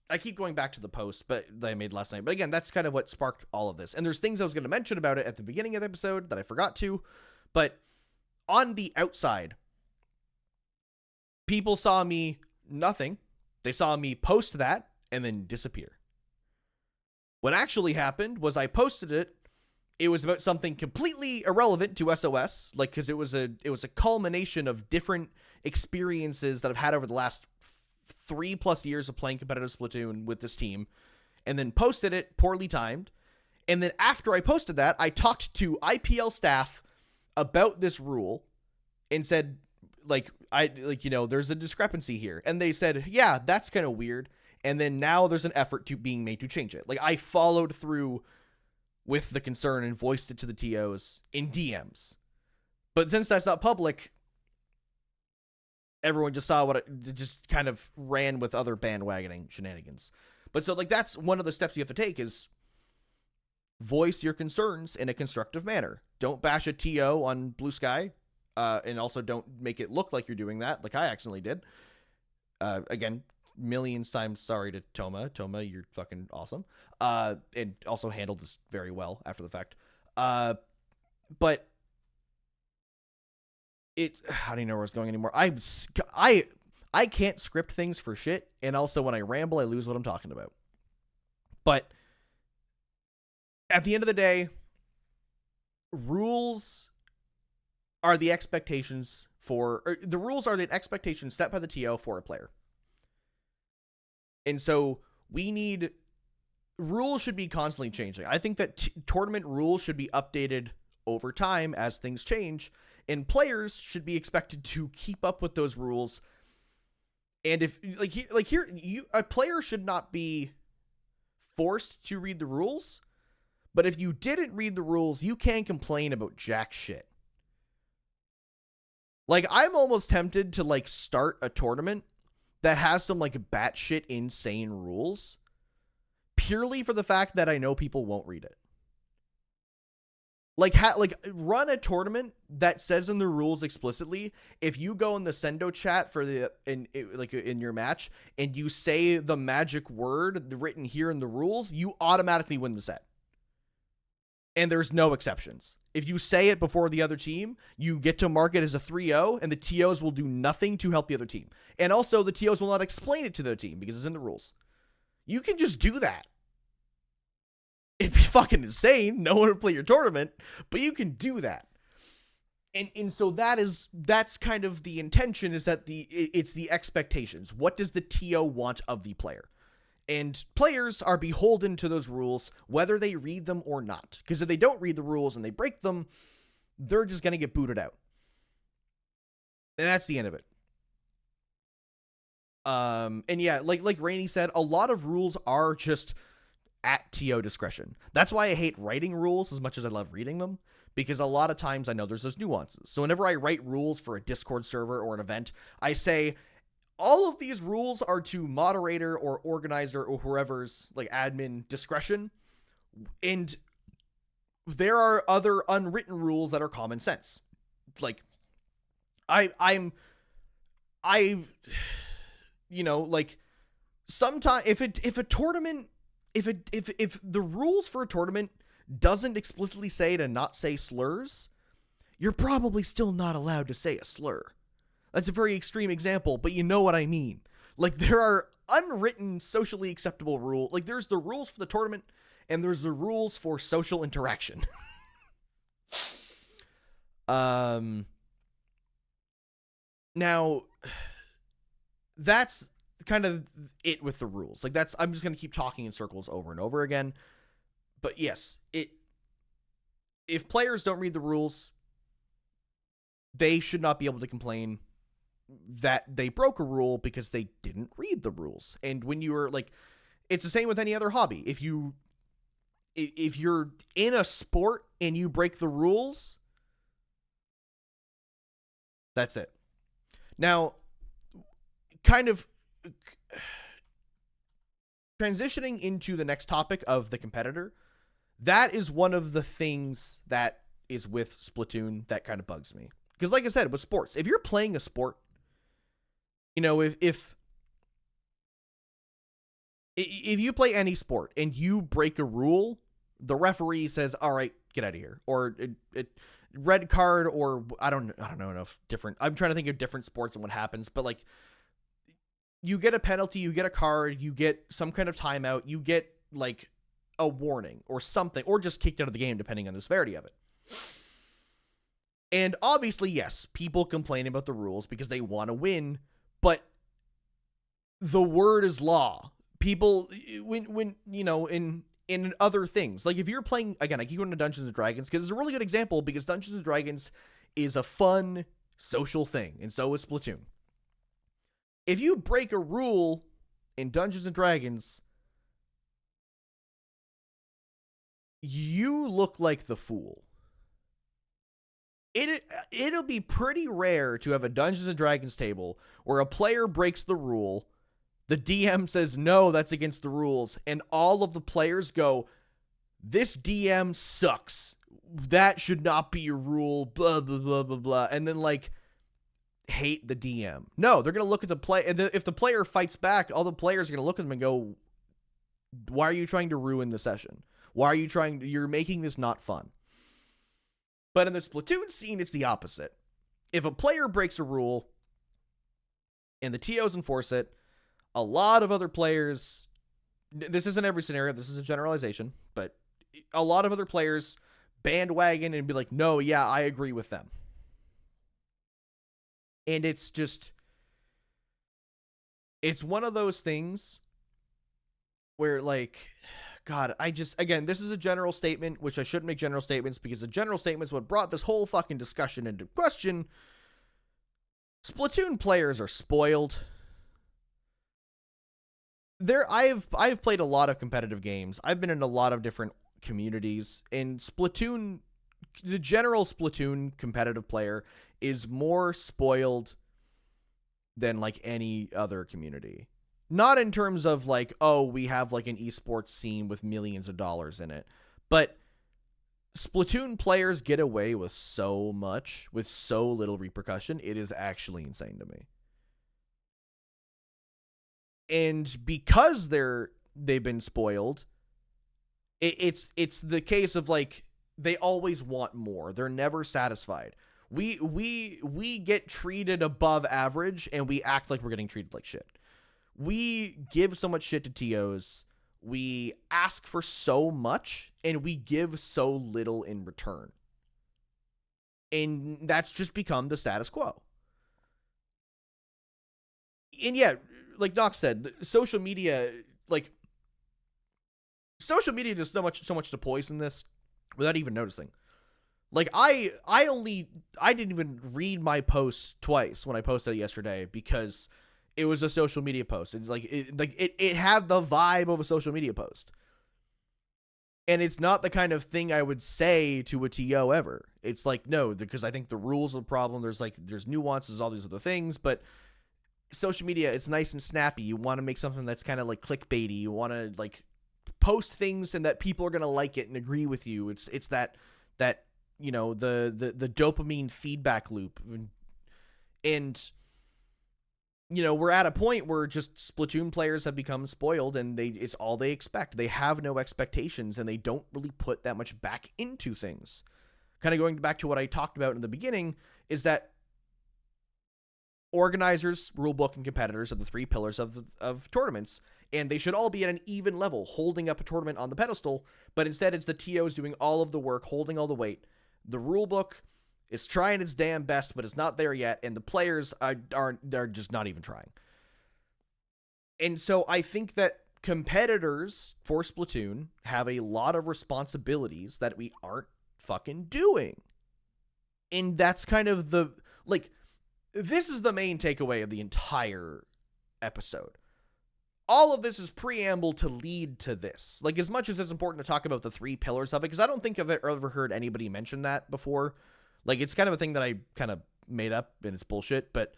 I keep going back to the post that I made last night, but again, that's kind of what sparked all of this. And there's things I was going to mention about it at the beginning of the episode that I forgot to, but on the outside, people saw me nothing. They saw me post that and then disappear. What actually happened was I posted it. It was about something completely irrelevant to SOS, because it was a culmination of different experiences that I've had over the last 3+ years of playing competitive Splatoon with this team, and then posted it poorly timed. And then after I posted that, I talked to IPL staff about this rule and said, there's a discrepancy here. And they said, yeah, that's kind of weird. And then now there's an effort being made to change it. I followed through with the concern and voiced it to the TOs in DMs. But since that's not public, everyone just saw it just kind of ran with other bandwagoning shenanigans. But so that's one of the steps you have to take is voice your concerns in a constructive manner. Don't bash a TO on Blue Sky. And also don't make it look like you're doing that, like I accidentally did. Again, millions times sorry to Toma. Toma, you're fucking awesome. And also handled this very well after the fact. But I don't even know where I was going anymore. I can't script things for shit, and also when I ramble, I lose what I'm talking about. But at the end of the day, rules are the expectations the rules are the expectations set by the TO for a player. And so rules should be constantly changing. I think that tournament rules should be updated over time as things change, and players should be expected to keep up with those rules. And if a player should not be forced to read the rules, but if you didn't read the rules, you can't complain about jack shit. Like, I'm almost tempted to like start a tournament that has some like batshit insane rules, purely for the fact that I know people won't read it. Like, run a tournament that says in the rules explicitly, if you go in the Sendo chat for in your match and you say the magic word written here in the rules, you automatically win the set. And there's no exceptions. If you say it before the other team, you get to mark it as a 3-0, and the TOs will do nothing to help the other team. And also, the TOs will not explain it to their team because it's in the rules. You can just do that. It'd be fucking insane. No one would play your tournament, but you can do that. And so that's kind of the intention, is that it's the expectations. What does the TO want of the player? And players are beholden to those rules, whether they read them or not. Because if they don't read the rules and they break them, they're just going to get booted out. And that's the end of it. And yeah, like Rainey said, a lot of rules are just at TO discretion. That's why I hate writing rules as much as I love reading them, because a lot of times I know there's those nuances. So whenever I write rules for a Discord server or an event, I say, all of these rules are to moderator or organizer or whoever's like admin discretion. And there are other unwritten rules that are common sense. Like sometimes if the rules for a tournament doesn't explicitly say to not say slurs, you're probably still not allowed to say a slur. That's a very extreme example, but you know what I mean. Like, there are unwritten, socially acceptable rules. Like, there's the rules for the tournament, and there's the rules for social interaction. Now, that's kind of it with the rules. Like, I'm just going to keep talking in circles over and over again. But yes, if players don't read the rules, they should not be able to complain that they broke a rule because they didn't read the rules. And when you are like, it's the same with any other hobby. If you're in a sport and you break the rules, that's it. Now, kind of transitioning into the next topic of the competitor, that is one of the things that is with Splatoon that kind of bugs me. Because like I said, with sports, if you're playing a sport, if you play any sport and you break a rule, the referee says, all right, get out of here. Or red card, or I don't know enough different. I'm trying to think of different sports and what happens, but like, you get a penalty, you get a card, you get some kind of timeout, you get like a warning or something, or just kicked out of the game, depending on the severity of it. And obviously, yes, people complain about the rules because they want to win, but the word is law. People, when in other things, like if you're playing, again, I keep going to Dungeons & Dragons because it's a really good example, because Dungeons & Dragons is a fun social thing, and so is Splatoon. If you break a rule in Dungeons & Dragons, you look like the fool. It'll be pretty rare to have a Dungeons & Dragons table where a player breaks the rule, the DM says, no, that's against the rules, and all of the players go, this DM sucks. That should not be a rule, blah, blah, blah, blah, blah. And then, like, hate the DM. No, they're going to look at the play, and if the player fights back, all the players are going to look at them and go, why are you trying to ruin the session? Why are you you're making this not fun? But in the Splatoon scene, it's the opposite. If a player breaks a rule and the TOs enforce it, a lot of other players, this isn't every scenario, this is a generalization, but a lot of other players bandwagon and be like, no, yeah, I agree with them. And it's one of those things where, like, God, again, this is a general statement, which I shouldn't make general statements because the general statement's what brought this whole fucking discussion into question. Splatoon players are spoiled. I've played a lot of competitive games. I've been in a lot of different communities, and Splatoon, the general Splatoon competitive player is more spoiled than like any other community. Not in terms of like, oh, we have like an esports scene with millions of dollars in it, but Splatoon players get away with so much with so little repercussion. It is actually insane to me. And because they've been spoiled, it's the case of like they always want more. They're never satisfied. We get treated above average and we act like we're getting treated like shit. We give so much shit to TOs. We ask for so much and we give so little in return. And that's just become the status quo. And yeah, like Doc said, social media does so much to poison this without even noticing. Like I didn't even read my post twice when I posted it yesterday because it was a social media post. It's like it had the vibe of a social media post. And it's not the kind of thing I would say to a TO ever. It's like, no, because I think the rules are the problem. There's nuances, all these other things, but social media, it's nice and snappy. You want to make something that's kind of like clickbaity. You want to like post things and that people are going to like it and agree with you. It's that you know, the dopamine feedback loop. And you know, we're at a point where just Splatoon players have become spoiled and it's all they expect. They have no expectations and they don't really put that much back into things. Kind of going back to what I talked about in the beginning is that organizers, rulebook, and competitors are the three pillars of tournaments, and they should all be at an even level, holding up a tournament on the pedestal, but instead it's the TOs doing all of the work, holding all the weight. The rulebook is trying its damn best, but it's not there yet, and the players they're just not even trying. And so I think that competitors for Splatoon have a lot of responsibilities that we aren't fucking doing. And that's kind of this is the main takeaway of the entire episode. All of this is preamble to lead to this. Like, as much as it's important to talk about the three pillars of it, because I don't think I've ever heard anybody mention that before. Like, it's kind of a thing that I kind of made up, and it's bullshit, but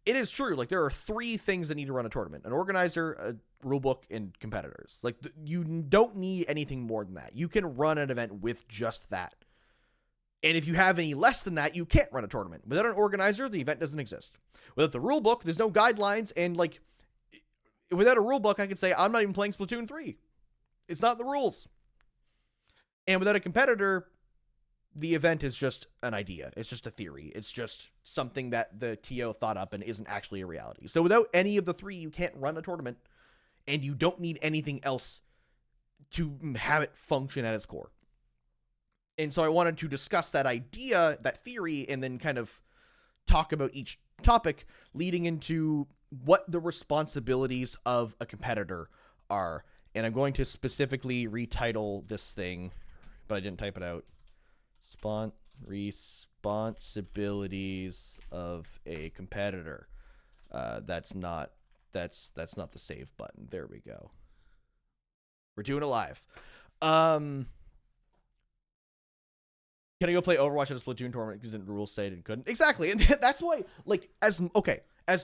it is true. Like, there are three things that need to run a tournament: an organizer, a rulebook, and competitors. Like, you don't need anything more than that. You can run an event with just that. And if you have any less than that, you can't run a tournament. Without an organizer, the event doesn't exist. Without the rulebook, there's no guidelines, and, like, without a rulebook, I could say, I'm not even playing Splatoon 3. It's not the rules. And without a competitor, the event is just an idea. It's just a theory. It's just something that the TO thought up and isn't actually a reality. So without any of the three, you can't run a tournament, and you don't need anything else to have it function at its core. And so I wanted to discuss that idea, that theory, and then kind of talk about each topic, leading into what the responsibilities of a competitor are. And I'm going to specifically retitle this thing, but I didn't type it out. Responsibilities of a competitor. That's not the save button. There we go. We're doing it live. Can I go play Overwatch at a Splatoon tournament because the rules said it couldn't? Exactly. And that's why, like, as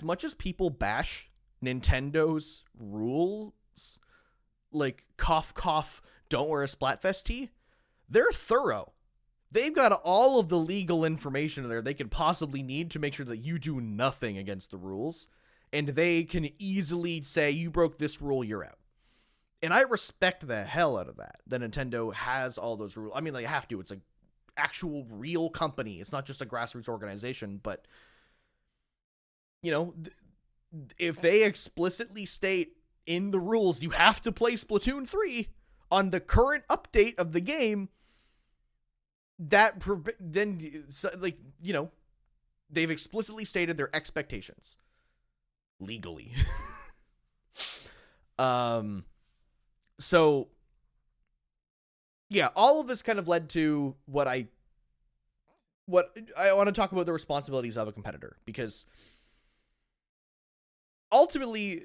much as people bash Nintendo's rules, like, cough, cough, don't wear a Splatfest tee, they're thorough. They've got all of the legal information there they could possibly need to make sure that you do nothing against the rules. And they can easily say, you broke this rule, you're out. And I respect the hell out of that Nintendo has all those rules. I mean, they have to. It's a actual real company. It's not just a grassroots organization, but you know, if they explicitly state in the rules you have to play Splatoon 3 on the current update of the game, that then, like, you know, they've explicitly stated their expectations legally. So yeah, all of this kind of led to what I want to talk about, the responsibilities of a competitor, because ultimately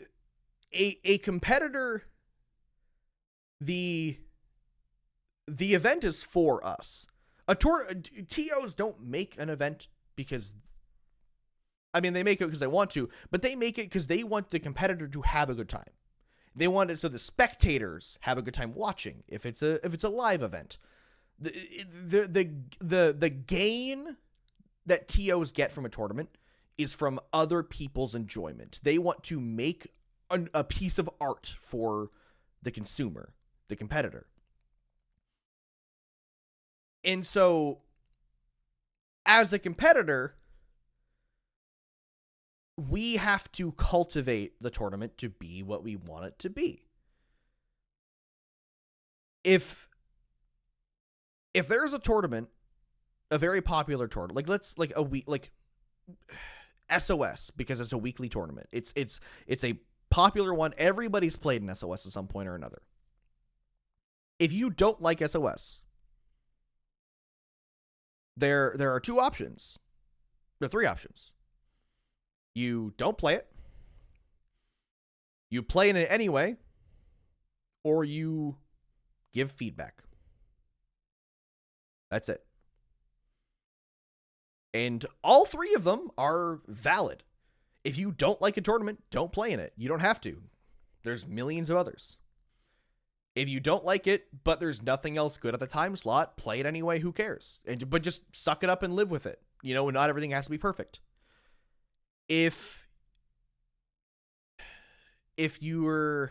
a competitor, the event is for us. TOs don't make an event because, I mean, they make it because they want to, but they make it because they want the competitor to have a good time. They want it so the spectators have a good time watching. If it's a live event, the gain that TOs get from a tournament is from other people's enjoyment. They want to make a piece of art for the consumer, the competitor. And so, as a competitor, we have to cultivate the tournament to be what we want it to be. If there's a tournament, a very popular tournament, like a week, like SOS, because it's a weekly tournament. It's a popular one. Everybody's played in SOS at some point or another. If you don't like SOS, there are two options. There are three options. You don't play it, you play in it anyway, or you give feedback. That's it. And all three of them are valid. If you don't like a tournament, don't play in it. You don't have to. There's millions of others. If you don't like it, but there's nothing else good at the time slot, play it anyway. Who cares? But just suck it up and live with it. You know, not everything has to be perfect. If you were,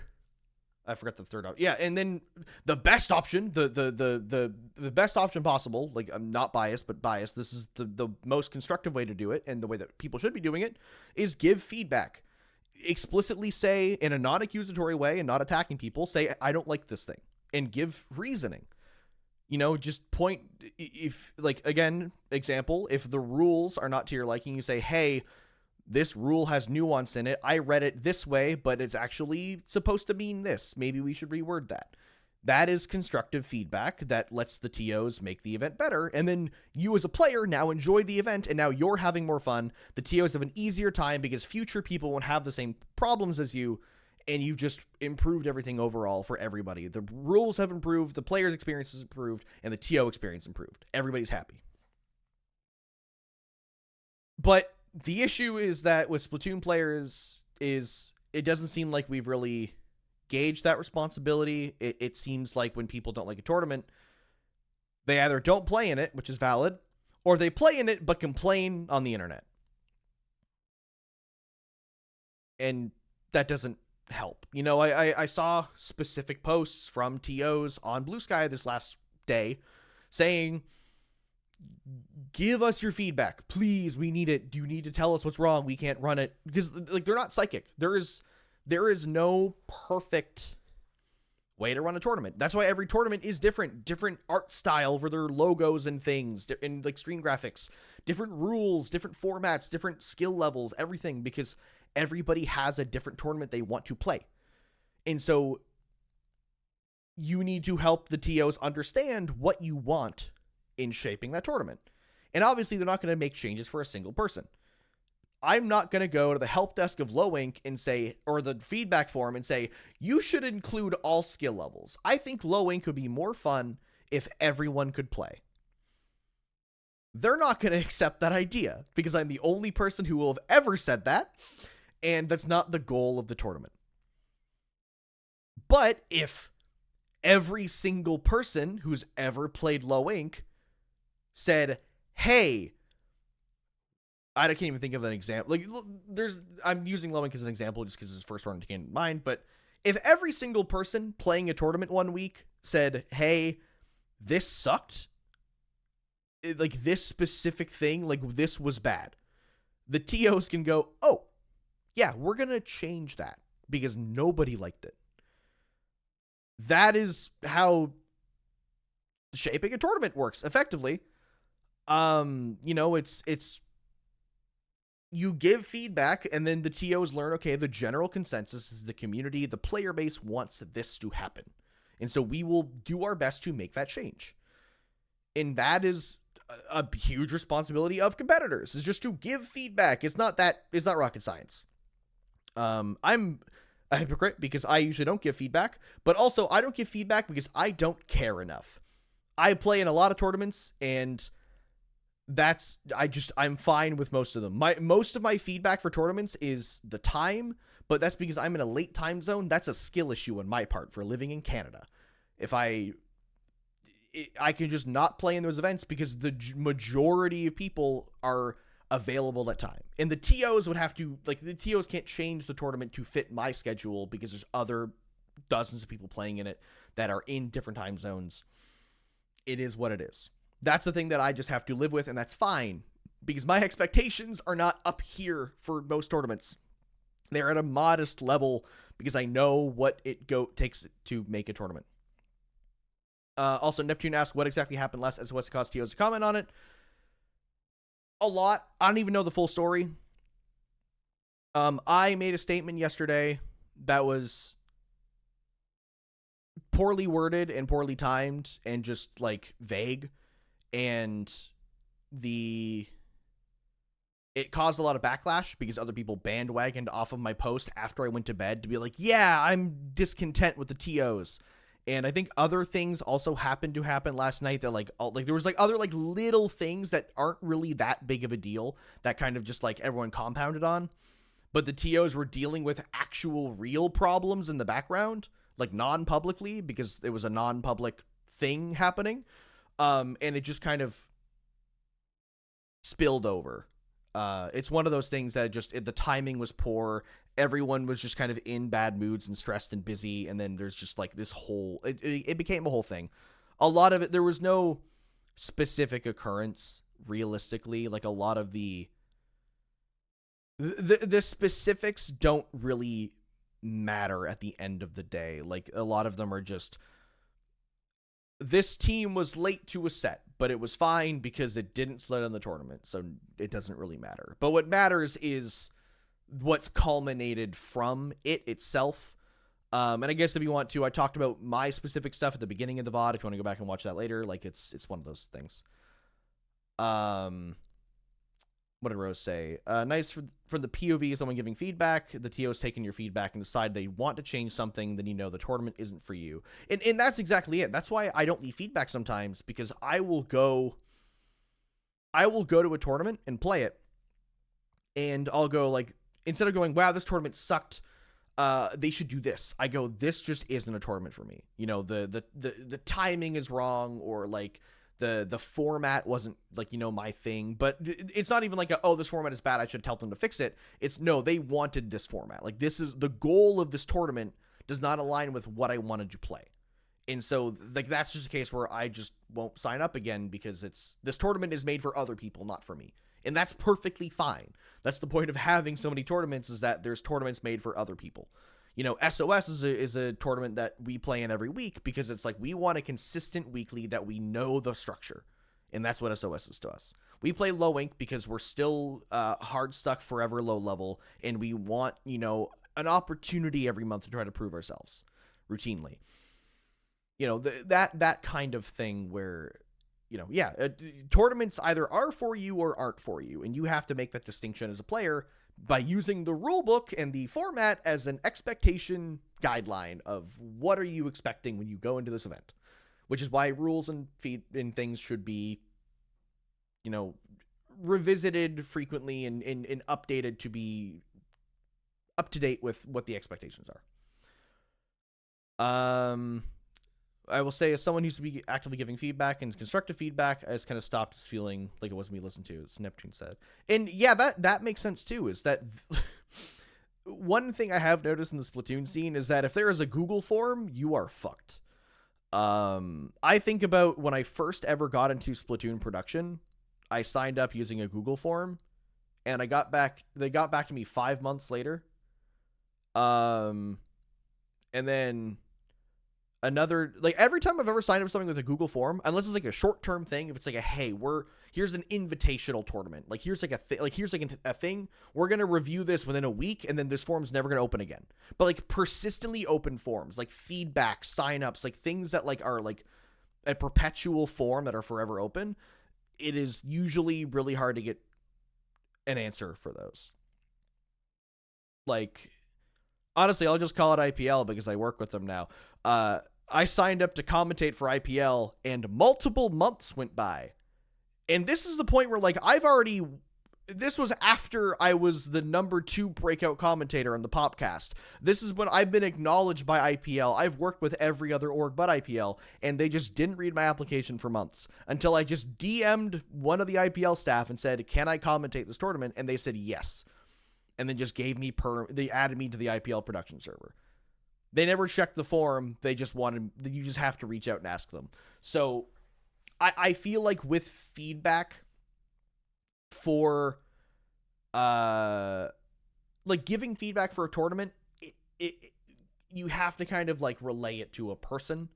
I forgot the third option. Yeah, and then the best option, the best option possible, like, I'm not biased, but biased, this is the most constructive way to do it, and the way that people should be doing it, is give feedback. Explicitly say, in a non-accusatory way and not attacking people, say, I don't like this thing, and give reasoning. You know, just point, if, like, again, example, if the rules are not to your liking, you say, hey, this rule has nuance in it. I read it this way, but it's actually supposed to mean this. Maybe we should reword that. That is constructive feedback that lets the TOs make the event better. And then you as a player now enjoy the event, and now you're having more fun. The TOs have an easier time because future people won't have the same problems as you, and you just improved everything overall for everybody. The rules have improved, the player's experience has improved, and the TO experience improved. Everybody's happy. But the issue is that with Splatoon players is it doesn't seem like we've really gauged that responsibility. It seems like when people don't like a tournament, they either don't play in it, which is valid, or they play in it but complain on the internet. And that doesn't help. You know, I saw specific posts from TOs on Blue Sky this last day saying, give us your feedback, please. We need it. You need to tell us what's wrong. We can't run it, because, like, they're not psychic. There is no perfect way to run a tournament. That's why every tournament is different art style for their logos and things, and like screen graphics, different rules, different formats, different skill levels, everything, because everybody has a different tournament they want to play. And so you need to help the TOs understand what you want in shaping that tournament. And obviously they're not going to make changes for a single person. I'm not going to go to the help desk of Low Inc and say, or the feedback forum and say, you should include all skill levels. I think Low Inc would be more fun if everyone could play. They're not going to accept that idea because I'm the only person who will have ever said that, and that's not the goal of the tournament. But if every single person who's ever played Low Inc said, hey, I can't even think of an example. Like, I'm using Low Inc as an example just because it's the first one that came to mind. But if every single person playing a tournament one week said, hey, this sucked, like this specific thing, like this was bad, the TOs can go, oh, yeah, we're going to change that because nobody liked it. That is how shaping a tournament works effectively. You know, it's you give feedback, and then the TOs learn, okay, the general consensus is the community, the player base wants this to happen. And so we will do our best to make that change. And that is a huge responsibility of competitors, is just to give feedback. It's not rocket science. I'm a hypocrite because I usually don't give feedback, but also I don't give feedback because I don't care enough. I play in a lot of tournaments, and I'm fine with most of them. Most of my feedback for tournaments is the time, but that's because I'm in a late time zone. That's a skill issue on my part for living in Canada. If I can just not play in those events because the majority of people are available at time. And the TOs would have to, like, the TOs can't change the tournament to fit my schedule because there's other dozens of people playing in it that are in different time zones. It is what it is. That's the thing that I just have to live with, and that's fine because my expectations are not up here for most tournaments. They're at a modest level because I know what it takes to make a tournament. Also, Neptune asked what exactly happened last as what's the cost TOs to comment on it. A lot. I don't even know the full story. I made a statement yesterday that was poorly worded and poorly timed and just like vague, and it caused a lot of backlash because other people bandwagoned off of my post after I went to bed to be like, yeah, I'm discontent with the TOs. And I think other things also happened to happen last night that like there was like other like little things that aren't really that big of a deal that kind of just like everyone compounded on. But the TOs were dealing with actual real problems in the background, like non-publicly, because it was a non-public thing happening. And it just kind of spilled over. It's one of those things that the timing was poor. Everyone was just kind of in bad moods and stressed and busy. And then there's just like this whole, it became a whole thing. A lot of it, there was no specific occurrence realistically. Like a lot of the specifics don't really matter at the end of the day. Like a lot of them are just, this team was late to a set, but it was fine because it didn't slid in the tournament, so it doesn't really matter. But what matters is what's culminated from it itself. And I guess if you want to, I talked about my specific stuff at the beginning of the VOD. If you want to go back and watch that later, like it's one of those things. What did Rose say? Nice for the POV, someone giving feedback. The TO's taking your feedback and decide they want to change something, then you know the tournament isn't for you. And that's exactly it. That's why I don't leave feedback sometimes, because I will go to a tournament and play it, and I'll go like, instead of going, wow, this tournament sucked, they should do this, I go, this just isn't a tournament for me. You know, the timing is wrong, or like the format wasn't like, you know, my thing. But it's not even like this format is bad, I should tell them to fix it. It's no, they wanted this format. Like, this is the goal of this tournament does not align with what I wanted to play. And so like that's just a case where I just won't sign up again, because this tournament is made for other people, not for me. And that's perfectly fine. That's the point of having so many tournaments, is that there's tournaments made for other people. You know, SOS is a tournament that we play in every week because it's like we want a consistent weekly that we know the structure. And that's what SOS is to us. We play low ink because we're still hard stuck forever low level, and we want, you know, an opportunity every month to try to prove ourselves routinely. You know, that kind of thing where, you know, tournaments either are for you or aren't for you, and you have to make that distinction as a player by using the rule book and the format as an expectation guideline of what are you expecting when you go into this event, which is why rules and things should be, you know, revisited frequently and updated to be up to date with what the expectations are. I will say, as someone who used to be actively giving feedback and constructive feedback, I just kind of stopped feeling like it wasn't me listened to, as Neptune said. And yeah, that makes sense too, is that one thing I have noticed in the Splatoon scene is that if there is a Google form, you are fucked. I think about when I first ever got into Splatoon production, I signed up using a Google form, and they got back to me 5 months later. And then Another, like, every time I've ever signed up for something with a Google form, unless it's like a short-term thing, if it's like a, hey, here's an invitational tournament, like here's like a thing, we're gonna review this within a week, and then this form's never gonna open again. But like persistently open forms, like feedback, sign-ups, like things that like are like a perpetual form that are forever open, it is usually really hard to get an answer for those. Like, honestly, I'll just call it IPL because I work with them now. I signed up to commentate for IPL, and multiple months went by. And this is the point where, like, this was after I was the #2 breakout commentator on the Popcast. This is when I've been acknowledged by IPL. I've worked with every other org but IPL, and they just didn't read my application for months until I just DM'd one of the IPL staff and said, can I commentate this tournament? And they said yes. And then just gave me they added me to the IPL production server. They never checked the form. They just you just have to reach out and ask them. So I feel like with feedback for, like giving feedback for a tournament, you have to kind of like relay it to a person,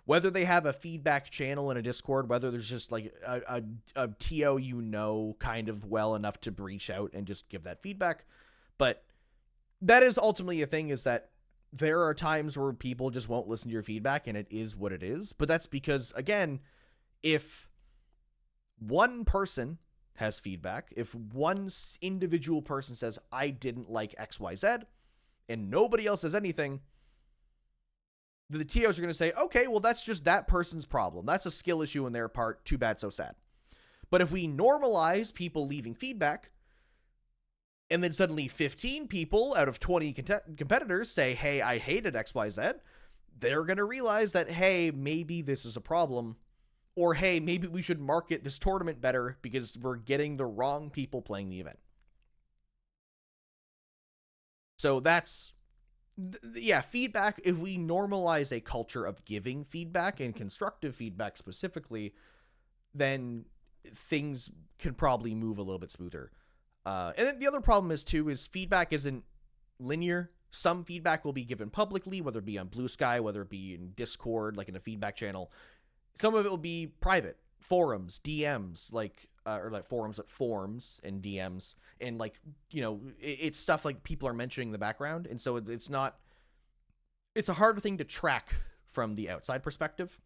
whether they have a feedback channel in a Discord, whether there's just like a TO kind of well enough to reach out and just give that feedback. But that is ultimately a thing, is that there are times where people just won't listen to your feedback, and it is what it is. But that's because, again, if one person has feedback, if one individual person says, I didn't like XYZ, and nobody else says anything, the TOs are going to say, okay, well, that's just that person's problem. That's a skill issue on their part. Too bad, so sad. But if we normalize people leaving feedback, and then suddenly 15 people out of 20 competitors say, hey, I hated XYZ, they're going to realize that, hey, maybe this is a problem. Or, hey, maybe we should market this tournament better because we're getting the wrong people playing the event. So that's, yeah, feedback. If we normalize a culture of giving feedback and constructive feedback specifically, then things can probably move a little bit smoother. And then the other problem is feedback isn't linear. Some feedback will be given publicly, whether it be on Blue Sky, whether it be in Discord, like in a feedback channel. Some of it will be private, forums, DMs, or like forums and DMs, and like, it's stuff like people are mentioning in the background, and so it's a harder thing to track from the outside perspective.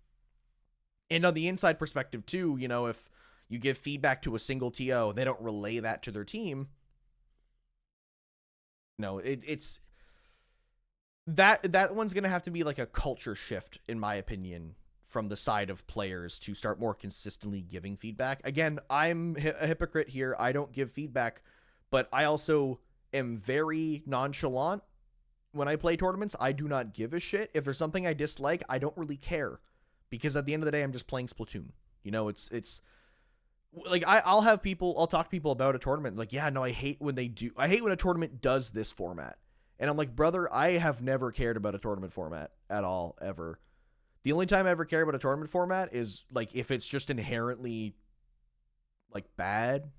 And on the inside perspective too, if you give feedback to a single TO, they don't relay that to their team. It's that one's gonna have to be like a culture shift, in my opinion, from the side of players to start more consistently giving feedback. Again, I'm a hypocrite here. I don't give feedback, but I also am very nonchalant when I play tournaments. I do not give a shit. If there's something I dislike, I don't really care, because at the end of the day, I'm just playing Splatoon. It's like I'll talk to people about a tournament, like, yeah, no, I hate when a tournament does this format. And I'm like, brother, I have never cared about a tournament format at all, ever. The only time I ever care about a tournament format is like if it's just inherently like bad,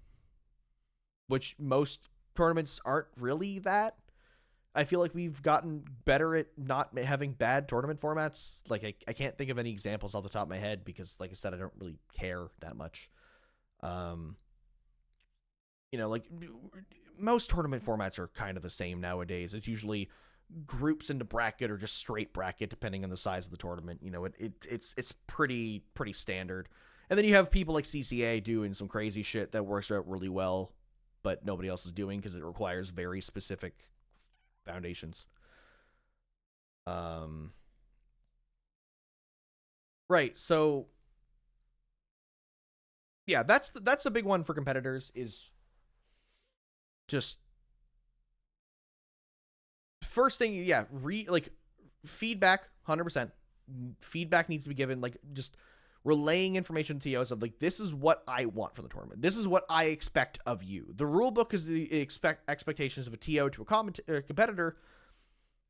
which most tournaments aren't really that. I feel like we've gotten better at not having bad tournament formats. Like I can't think of any examples off the top of my head because, like I said, I don't really care that much. Like most tournament formats are kind of the same nowadays. It's usually groups into bracket or just straight bracket depending on the size of the tournament. It's pretty standard. And then you have people like CCA doing some crazy shit that works out really well, but nobody else is doing because it requires very specific foundations. Right. So yeah, that's a big one for competitors, is just first thing, yeah, feedback, 100%. Feedback needs to be given, like just relaying information to TOs of like, this is what I want for the tournament. This is what I expect of you. The rule book is the expectations of a TO to a competitor.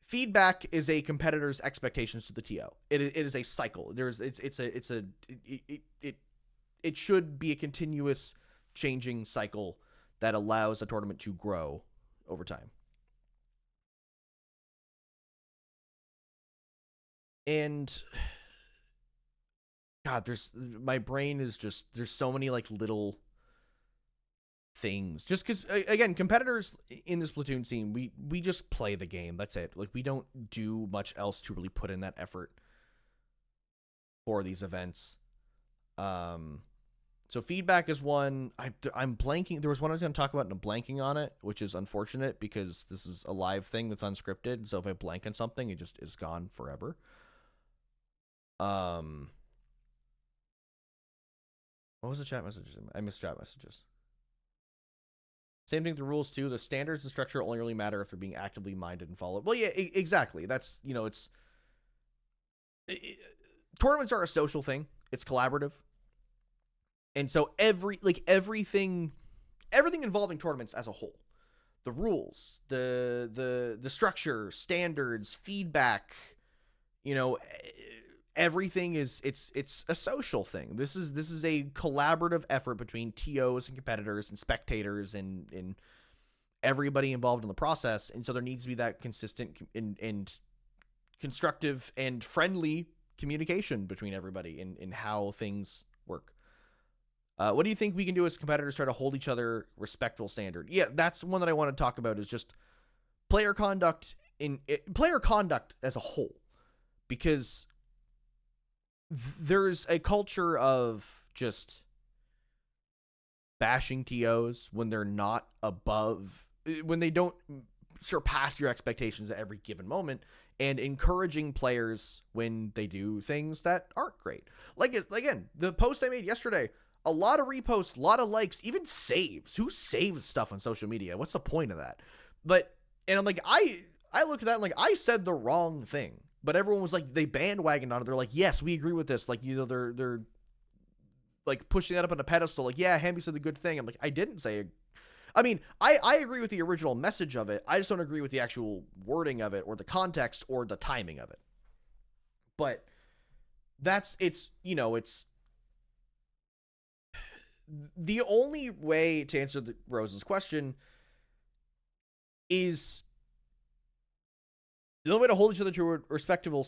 Feedback is a competitor's expectations to the TO. It is a cycle. It should be a continuous changing cycle that allows a tournament to grow over time. And God, my brain is just, there's so many like little things. Just because, again, competitors in this Splatoon scene, we just play the game. That's it. Like, we don't do much else to really put in that effort for these events. So feedback is one. I'm blanking. There was one I was going to talk about and I'm blanking on it, which is unfortunate because this is a live thing that's unscripted. So if I blank on something, it just is gone forever. What was the chat messages? I missed chat messages. Same thing with the rules too. The standards and structure only really matter if they're being actively minded and followed. Well, yeah, exactly. That's, tournaments are a social thing. It's collaborative. And so everything involving tournaments as a whole, the rules, the structure, standards, feedback, everything it's a social thing. This is a collaborative effort between TOs and competitors and spectators and everybody involved in the process. And so there needs to be that consistent and constructive and friendly communication between everybody in how things work. What do you think we can do as competitors try to hold each other respectful standard? Yeah, that's one that I want to talk about, is just player conduct as a whole, because there's a culture of just bashing TOs when they're not above, when they don't surpass your expectations at every given moment, and encouraging players when they do things that aren't great. Like, again, the post I made yesterday, a lot of reposts, a lot of likes, even saves. Who saves stuff on social media? What's the point of that? And I'm like, I looked at that and like, I said the wrong thing, but everyone was like, they bandwagoned on it. They're like, yes, we agree with this. Like, they're like pushing that up on a pedestal. Like, yeah, Hammy said the good thing. I'm like, I didn't say it. I mean, I agree with the original message of it. I just don't agree with the actual wording of it or the context or the timing of it. But it's the only way to answer Rose's question is, the only way to hold each other to a respectful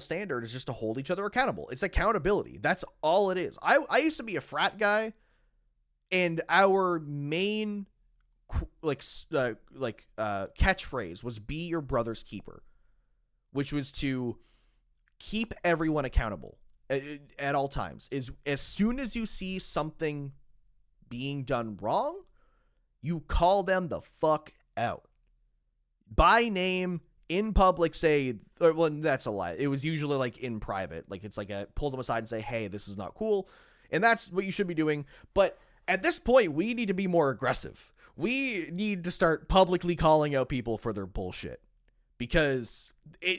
standard is just to hold each other accountable. It's accountability. That's all it is. I used to be a frat guy, and our main catchphrase was "Be your brother's keeper," which was to keep everyone accountable at all times. Is as soon as you see something being done wrong, you call them the fuck out by name, in public. Say, well, that's a lie. It was usually like in private. Like, it's like pull them aside and say, hey, this is not cool. And that's what you should be doing. But at this point, we need to be more aggressive. We need to start publicly calling out people for their bullshit, because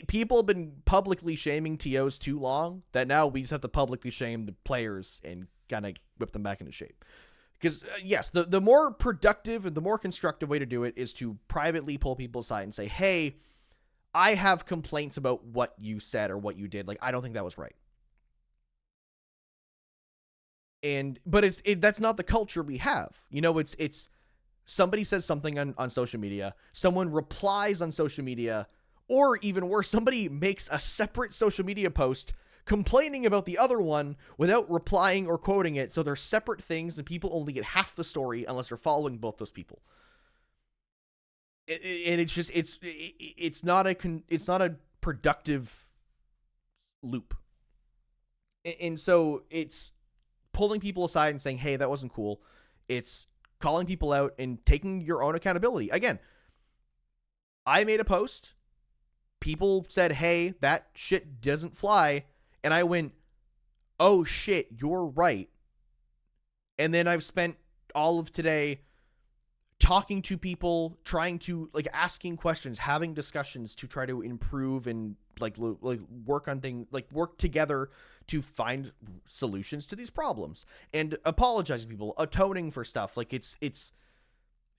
people have been publicly shaming TOs too long that now we just have to publicly shame the players and kind of whip them back into shape. Because, yes, the more productive and the more constructive way to do it is to privately pull people aside and say, hey, I have complaints about what you said or what you did. Like, I don't think that was right. But that's not the culture we have. It's somebody says something on social media, someone replies on social media, or even worse, somebody makes a separate social media post complaining about the other one without replying or quoting it. So they're separate things, and people only get half the story unless they're following both those people. And it's just it's not a productive loop. And so it's pulling people aside and saying, hey, that wasn't cool. It's calling people out and taking your own accountability. Again, I made a post. People said, hey, that shit doesn't fly. And I went, oh shit, you're right. And then I've spent all of today talking to people, trying to asking questions, having discussions to try to improve and work on things, work together to find solutions to these problems, and apologizing to people, atoning for stuff. It's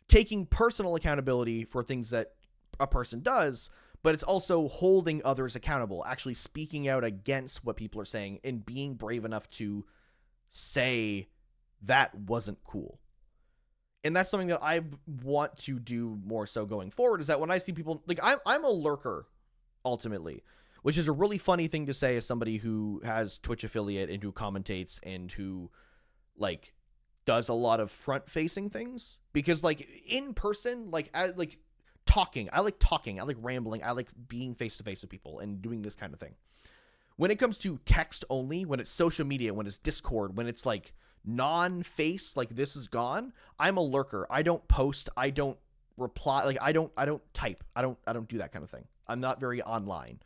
taking personal accountability for things that a person does, but it's also holding others accountable, actually speaking out against what people are saying and being brave enough to say that wasn't cool. And that's something that I want to do more so going forward, is that when I see people, I'm a lurker ultimately. which is a really funny thing to say as somebody who has Twitch affiliate and who commentates and who like does a lot of front facing things, because like in person, like I like talking, I like rambling, I like being face to face with people and doing this kind of thing. When it comes to text only, when it's social media, when it's Discord, when it's like non-face, like this is gone, I'm a lurker. I don't post, I don't reply, like I don't type. I don't do that kind of thing. I'm not very online.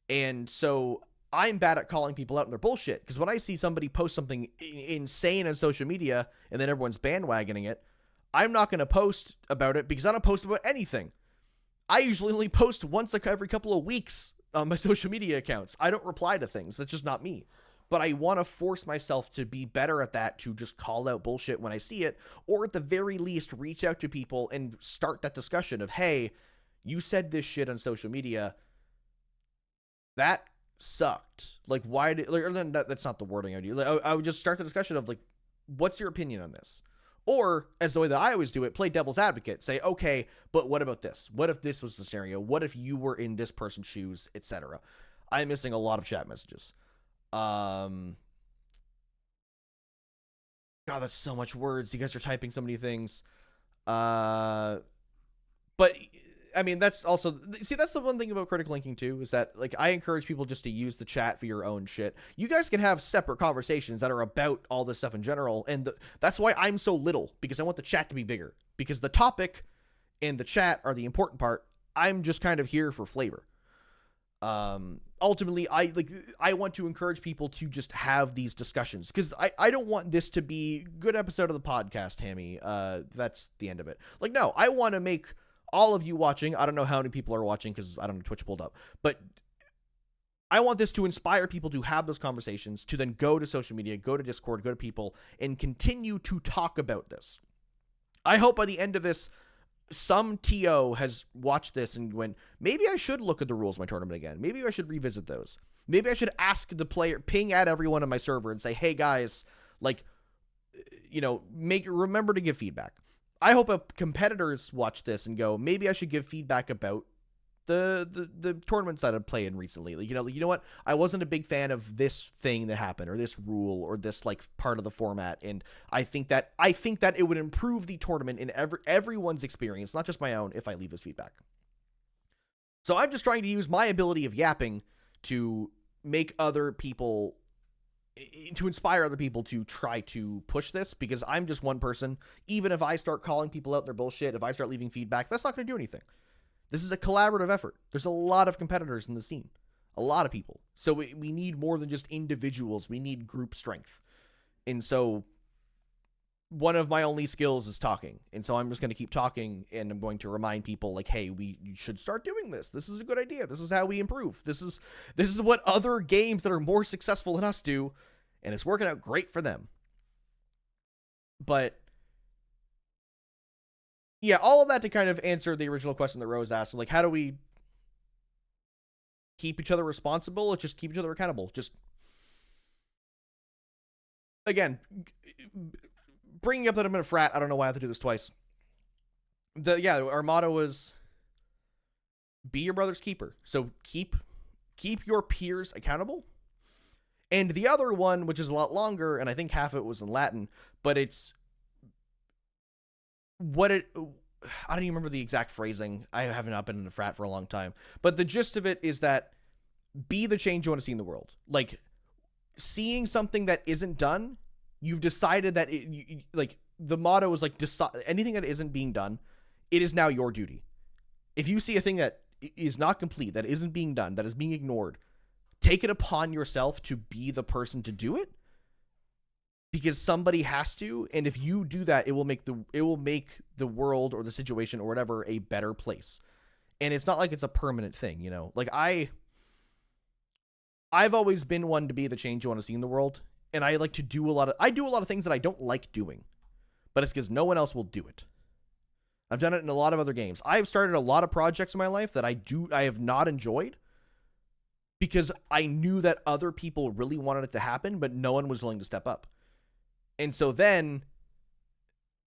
And so I'm bad at calling people out on their bullshit, because when I see somebody post something insane on social media and then everyone's bandwagoning it, I'm not going to post about it because I don't post about anything. I usually only post once every couple of weeks on my social media accounts. I don't reply to things. That's just not me. But I want to force myself to be better at that, to just call out bullshit when I see it, or at the very least reach out to people and start that discussion of, hey, you said this shit on social media. That sucked. Like, why did, like, or then that's not the wording I do. Like, I would just start the discussion of like, what's your opinion on this? Or, as the way that I always do it, play devil's advocate. Say, okay, but what about this? What if this was the scenario? What if you were in this person's shoes, etc.? I'm missing a lot of chat messages. God, that's so much words. You guys are typing so many things. But I mean, that's also, see, that's the one thing about critical linking too, is that like I encourage people just to use the chat for your own shit. You guys can have separate conversations that are about all this stuff in general, and that's why I'm so little, because I want the chat to be bigger, because the topic and the chat are the important part. I'm just kind of here for flavor. Ultimately, I want to encourage people to just have these discussions, because I don't want this to be good episode of the podcast, Hammy. That's the end of it. Like, no, I want to make all of you watching, I don't know how many people are watching because I don't have Twitch pulled up, but I want this to inspire people to have those conversations, to then go to social media, go to Discord, go to people, and continue to talk about this. I hope by the end of this, some TO has watched this and went, maybe I should look at the rules of my tournament again. Maybe I should revisit those. Maybe I should ask the player, ping at everyone on my server and say, hey guys, like, you know, remember to give feedback. I hope competitors watch this and go, maybe I should give feedback about the tournaments that I've played in recently. Like, you know what? I wasn't a big fan of this thing that happened, or this rule, or this like part of the format, and I think that it would improve the tournament in everyone's experience, not just my own, if I leave this feedback. So I'm just trying to use my ability of yapping to make other people, to inspire other people to try to push this, because I'm just one person. Even if I start calling people out their bullshit, if I start leaving feedback, that's not going to do anything. This is a collaborative effort. There's a lot of competitors in the scene, a lot of people. So we need more than just individuals. We need group strength. And so one of my only skills is talking. And so I'm just going to keep talking, and I'm going to remind people like, hey, you should start doing this. This is a good idea. This is how we improve. This is what other games that are more successful than us do, and it's working out great for them. But yeah, all of that to kind of answer the original question that Rose asked. Like, how do we keep each other responsible? Or just keep each other accountable? Just, again, bringing up that I'm in a frat, I don't know why I have to do this twice. Our motto was be your brother's keeper. So keep your peers accountable. And the other one, which is a lot longer, and I think half of it was in Latin, but it's I don't even remember the exact phrasing. I have not been in a frat for a long time. But the gist of it is that be the change you want to see in the world. Like, seeing something that isn't done, you've decided that like the motto is like, anything that isn't being done, it is now your duty. If you see a thing that is not complete, that isn't being done, that is being ignored, take it upon yourself to be the person to do it, because somebody has to. And if you do that, it will make the world or the situation or whatever a better place. And it's not like it's a permanent thing, you know. Like I've always been one to be the change you want to see in the world, and I like to do a lot of things that I don't like doing, but it's because no one else will do it. I've done it in a lot of other games. I've started a lot of projects in my life that I have not enjoyed, because I knew that other people really wanted it to happen, but no one was willing to step up. And so then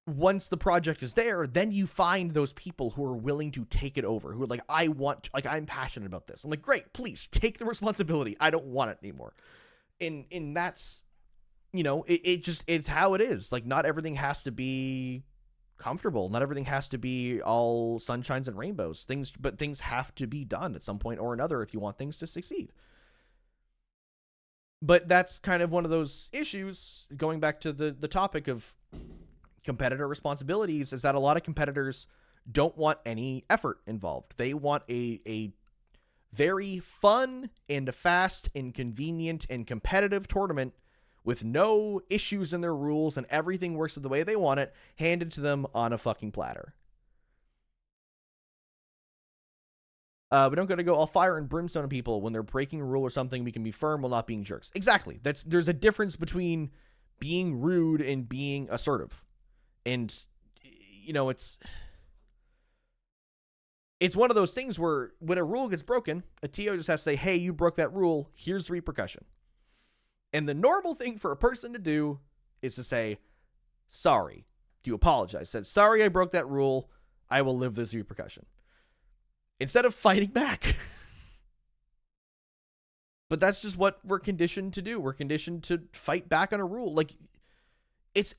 once the project is there, then you find those people who are willing to take it over, who are like, I'm passionate about this. I'm like, great, please take the responsibility. I don't want it anymore. And that's, it's how it is. Like, not everything has to be comfortable. Not everything has to be all sunshines and rainbows. But things have to be done at some point or another if you want things to succeed. But that's kind of one of those issues, going back to the topic of competitor responsibilities, is that a lot of competitors don't want any effort involved. They want a very fun and fast and convenient and competitive tournament with no issues in their rules and everything works the way they want it, handed to them on a fucking platter. We don't got to go all fire and brimstone on people when they're breaking a rule or something. We can be firm while not being jerks. Exactly. There's a difference between being rude and being assertive. And, it's one of those things where when a rule gets broken, a TO just has to say, hey, you broke that rule. Here's the repercussion. And the normal thing for a person to do is to say, sorry. Do you apologize? Said, sorry, I broke that rule. I will live this repercussion. Instead of fighting back. But that's just what we're conditioned to do. We're conditioned to fight back on a rule. Like, it's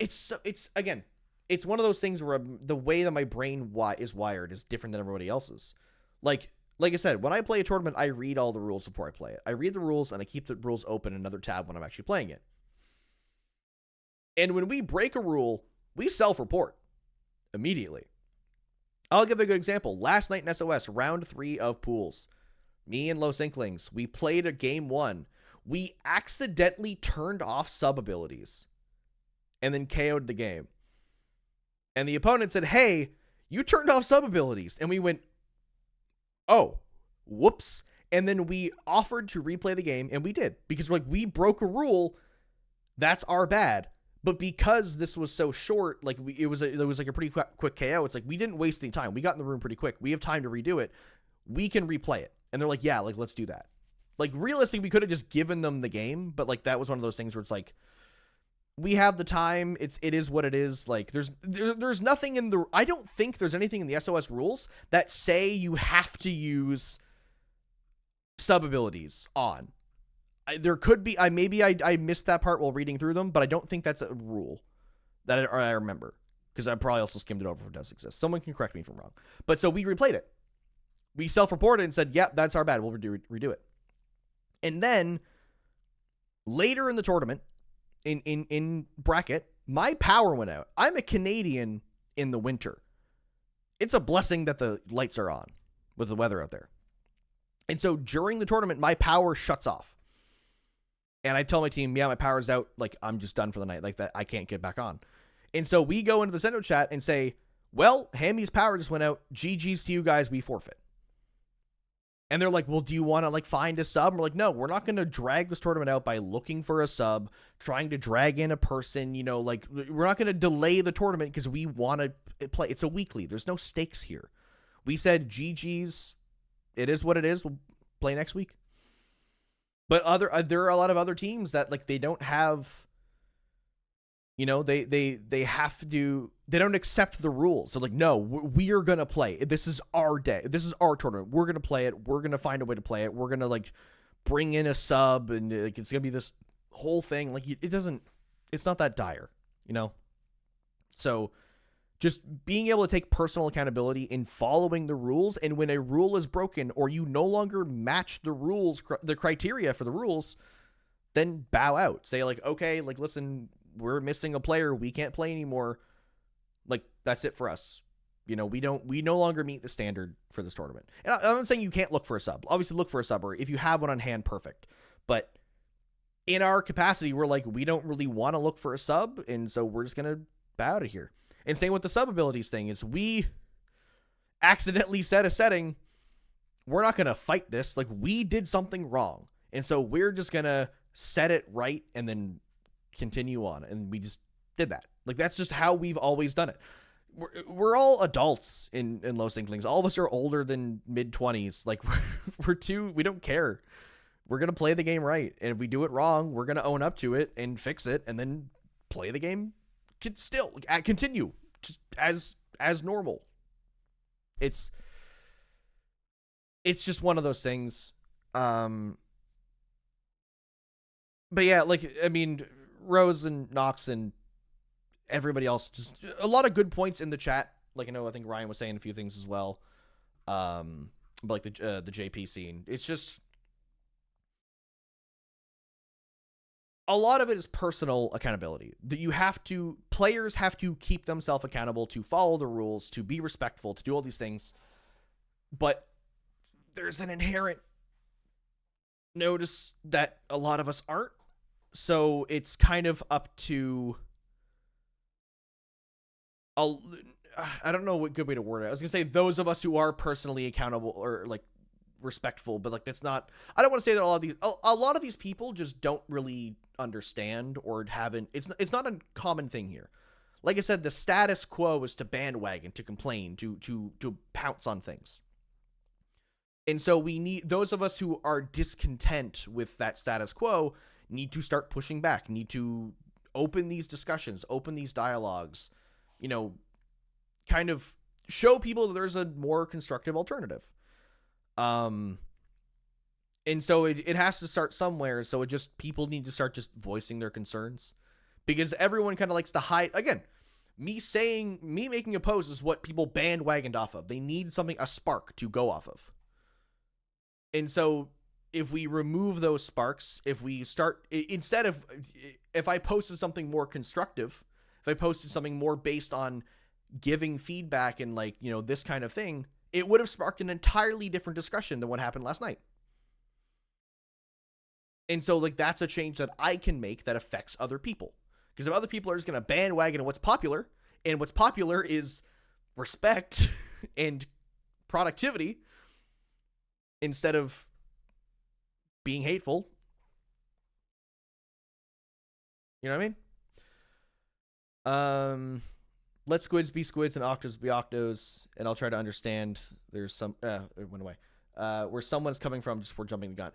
again, it's one of those things where the way that my brain is wired is different than everybody else's. Like I said, when I play a tournament, I read all the rules before I play it. I read the rules and I keep the rules open in another tab when I'm actually playing it. And when we break a rule, we self-report immediately. I'll give a good example. Last night in SOS, round 3 of pools, me and Los Inklings, we played a game 1. We accidentally turned off sub abilities and then KO'd the game. And the opponent said, hey, you turned off sub abilities. And we went, oh, whoops. And then we offered to replay the game, and we did. Because we broke a rule. That's our bad. But because this was so short, it was like a pretty quick KO. It's like we didn't waste any time. We got in the room pretty quick. We have time to redo it. We can replay it. And they're like, yeah, let's do that. Realistically, we could have just given them the game, but that was one of those things where it's like, we have the time. It is what it is. There's nothing in the. I don't think there's anything in the SOS rules that say you have to use sub abilities on. There could be. I missed that part while reading through them, but I don't think that's a rule that I remember, because I probably also skimmed it over if it does exist. Someone can correct me if I'm wrong. But so we replayed it. We self-reported and said, "Yep, that's our bad. We'll redo it." And then later in the tournament, in bracket, my power went out. I'm a Canadian in the winter. It's a blessing that the lights are on with the weather out there. And so during the tournament, my power shuts off. And I tell my team, yeah, my power's out. I'm just done for the night. That I can't get back on. And so we go into the Sendo chat and say, well, Hammy's power just went out. GG's to you guys. We forfeit. And they're like, well, do you want to find a sub? And we're like, no, we're not going to drag this tournament out by looking for a sub, trying to drag in a person, we're not going to delay the tournament because we want to play. It's a weekly. There's no stakes here. We said, GG's, it is what it is. We'll play next week. But there are a lot of other teams that they don't have, they have to, they don't accept the rules. They're like, no, we are going to play. This is our day. This is our tournament. We're going to play it. We're going to find a way to play it. We're going to bring in a sub, and it's going to be this whole thing. It's not that dire, So just being able to take personal accountability in following the rules, and when a rule is broken or you no longer match the rules, the criteria for the rules, then bow out. Say okay, listen, we're missing a player. We can't play anymore. That's it for us. We no longer meet the standard for this tournament. And I'm not saying you can't look for a sub. Obviously look for a sub, or if you have one on hand, perfect. But in our capacity, we're we don't really want to look for a sub. And so we're just going to bow out of here. And same with the sub abilities thing is we accidentally set a setting. We're not going to fight this. We did something wrong. And so we're just going to set it right and then continue on. And we just did that. That's just how we've always done it. We're all adults in Los Inklings. All of us are older than mid-20s. We don't care. We're going to play the game right. And if we do it wrong, we're going to own up to it and fix it and then play the game. Still continue just as normal. It's just one of those things. But yeah, like, I mean, Rose and Nox and everybody else, just a lot of good points in the chat. Like, I think Ryan was saying a few things as well. But like the JP scene, it's just a lot of it is personal accountability. That players have to keep themselves accountable, to follow the rules, to be respectful, to do all these things. But there's an inherent notice that a lot of us aren't. So it's kind of up to, I don't know what good way to word it. I was gonna say those of us who are personally accountable or like respectful, but like that's not. I don't want to say that a lot of these people just don't really understand or haven't. It's not a common thing here. Like I said, the status quo is to bandwagon, to complain, to pounce on things. And so we need, those of us who are discontent with that status quo need to start pushing back, need to open these discussions, open these dialogues, kind of show people that there's a more constructive alternative. And so it has to start somewhere. So people need to start just voicing their concerns, because everyone kind of likes to hide. Again, me making a post is what people bandwagoned off of. They need a spark to go off of. And so if we remove those sparks, if we start, instead of, if I posted something more constructive, if I posted something more based on giving feedback and like, this kind of thing, it would have sparked an entirely different discussion than what happened last night. And so like, that's a change that I can make that affects other people. Because if other people are just going to bandwagon what's popular, and what's popular is respect and productivity, instead of being hateful. You know what I mean? Let squids be squids and octos be octos, and I'll try to understand. There's some it went away. Where someone's coming from just for jumping the gun.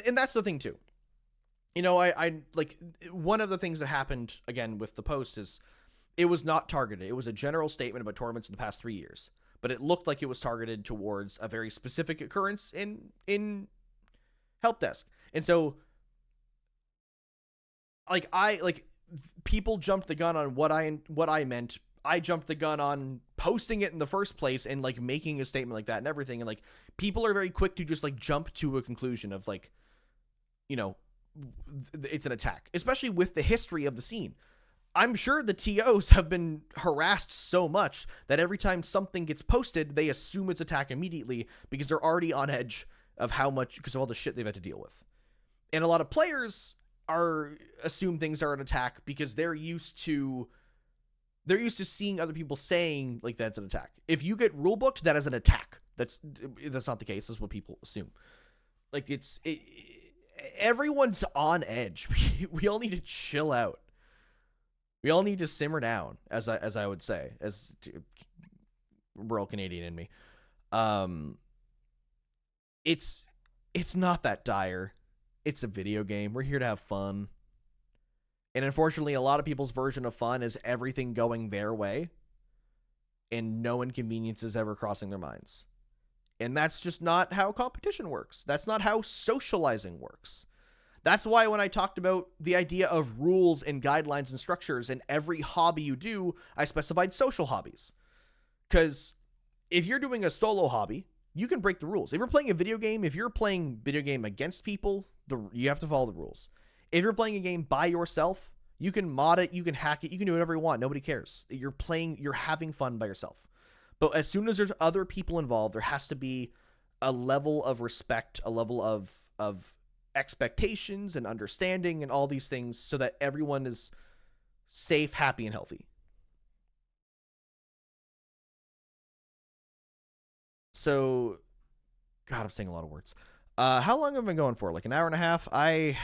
And that's the thing too. I like, one of the things that happened again with the post is it was not targeted. It was a general statement about tournaments in the past 3 years. But it looked like it was targeted towards a very specific occurrence in help desk. And so people jumped the gun on what I meant. I jumped the gun on posting it in the first place and like making a statement like that and everything. And like, people are very quick to just like jump to a conclusion of like, it's an attack, especially with the history of the scene. I'm sure the TOs have been harassed so much that every time something gets posted, they assume it's attack immediately because they're already on edge of because of all the shit they've had to deal with. And a lot of players assume things are an attack because they're used to seeing other people saying like that's an attack. If you get rulebooked, that is an attack. That's not the case. That's what people assume. Like everyone's on edge. We all need to chill out. We all need to simmer down, as I would say, as rural Canadian in me. It's not that dire. It's a video game. We're here to have fun. And unfortunately, a lot of people's version of fun is everything going their way and no inconveniences ever crossing their minds. And that's just not how competition works. That's not how socializing works. That's why when I talked about the idea of rules and guidelines and structures in every hobby you do, I specified social hobbies. Because if you're doing a solo hobby, you can break the rules. If you're playing a video game, if you're playing video game against people, you have to follow the rules. If you're playing a game by yourself, you can mod it, you can hack it, you can do whatever you want. Nobody cares. You're having fun by yourself. But as soon as there's other people involved, there has to be a level of respect, a level of expectations and understanding and all these things so that everyone is safe, happy, and healthy. So, God, I'm saying a lot of words. How long have I been going for? Like an hour and a half? I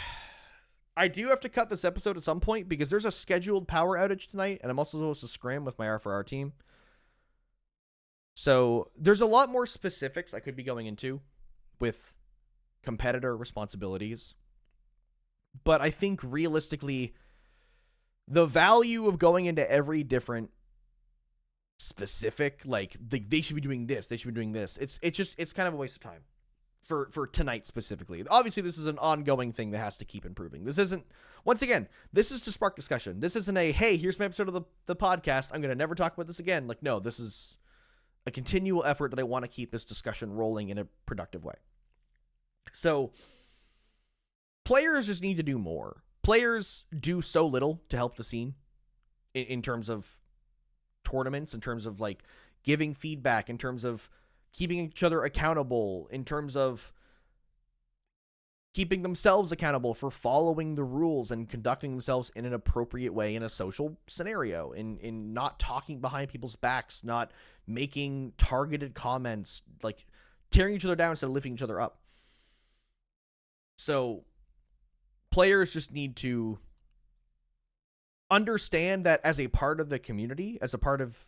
do have to cut this episode at some point because there's a scheduled power outage tonight, and I'm also supposed to scrim with my R4R team. So there's a lot more specifics I could be going into with competitor responsibilities. But I think realistically, the value of going into every different specific, like they should be doing this, they should be doing this. It's kind of a waste of time for tonight specifically. Obviously, this is an ongoing thing that has to keep improving. This isn't, once again, this is to spark discussion. This isn't a, hey, here's my episode of the podcast, I'm going to never talk about this again. Like, no, this is a continual effort that I want to keep this discussion rolling in a productive way. So, players just need to do more. Players do so little to help the scene in terms of tournaments, in terms of like giving feedback, in terms of keeping each other accountable, in terms of keeping themselves accountable for following the rules and conducting themselves in an appropriate way in a social scenario, in not talking behind people's backs, not making targeted comments, like tearing each other down instead of lifting each other up. So players just need to understand that as a part of the community, as a part of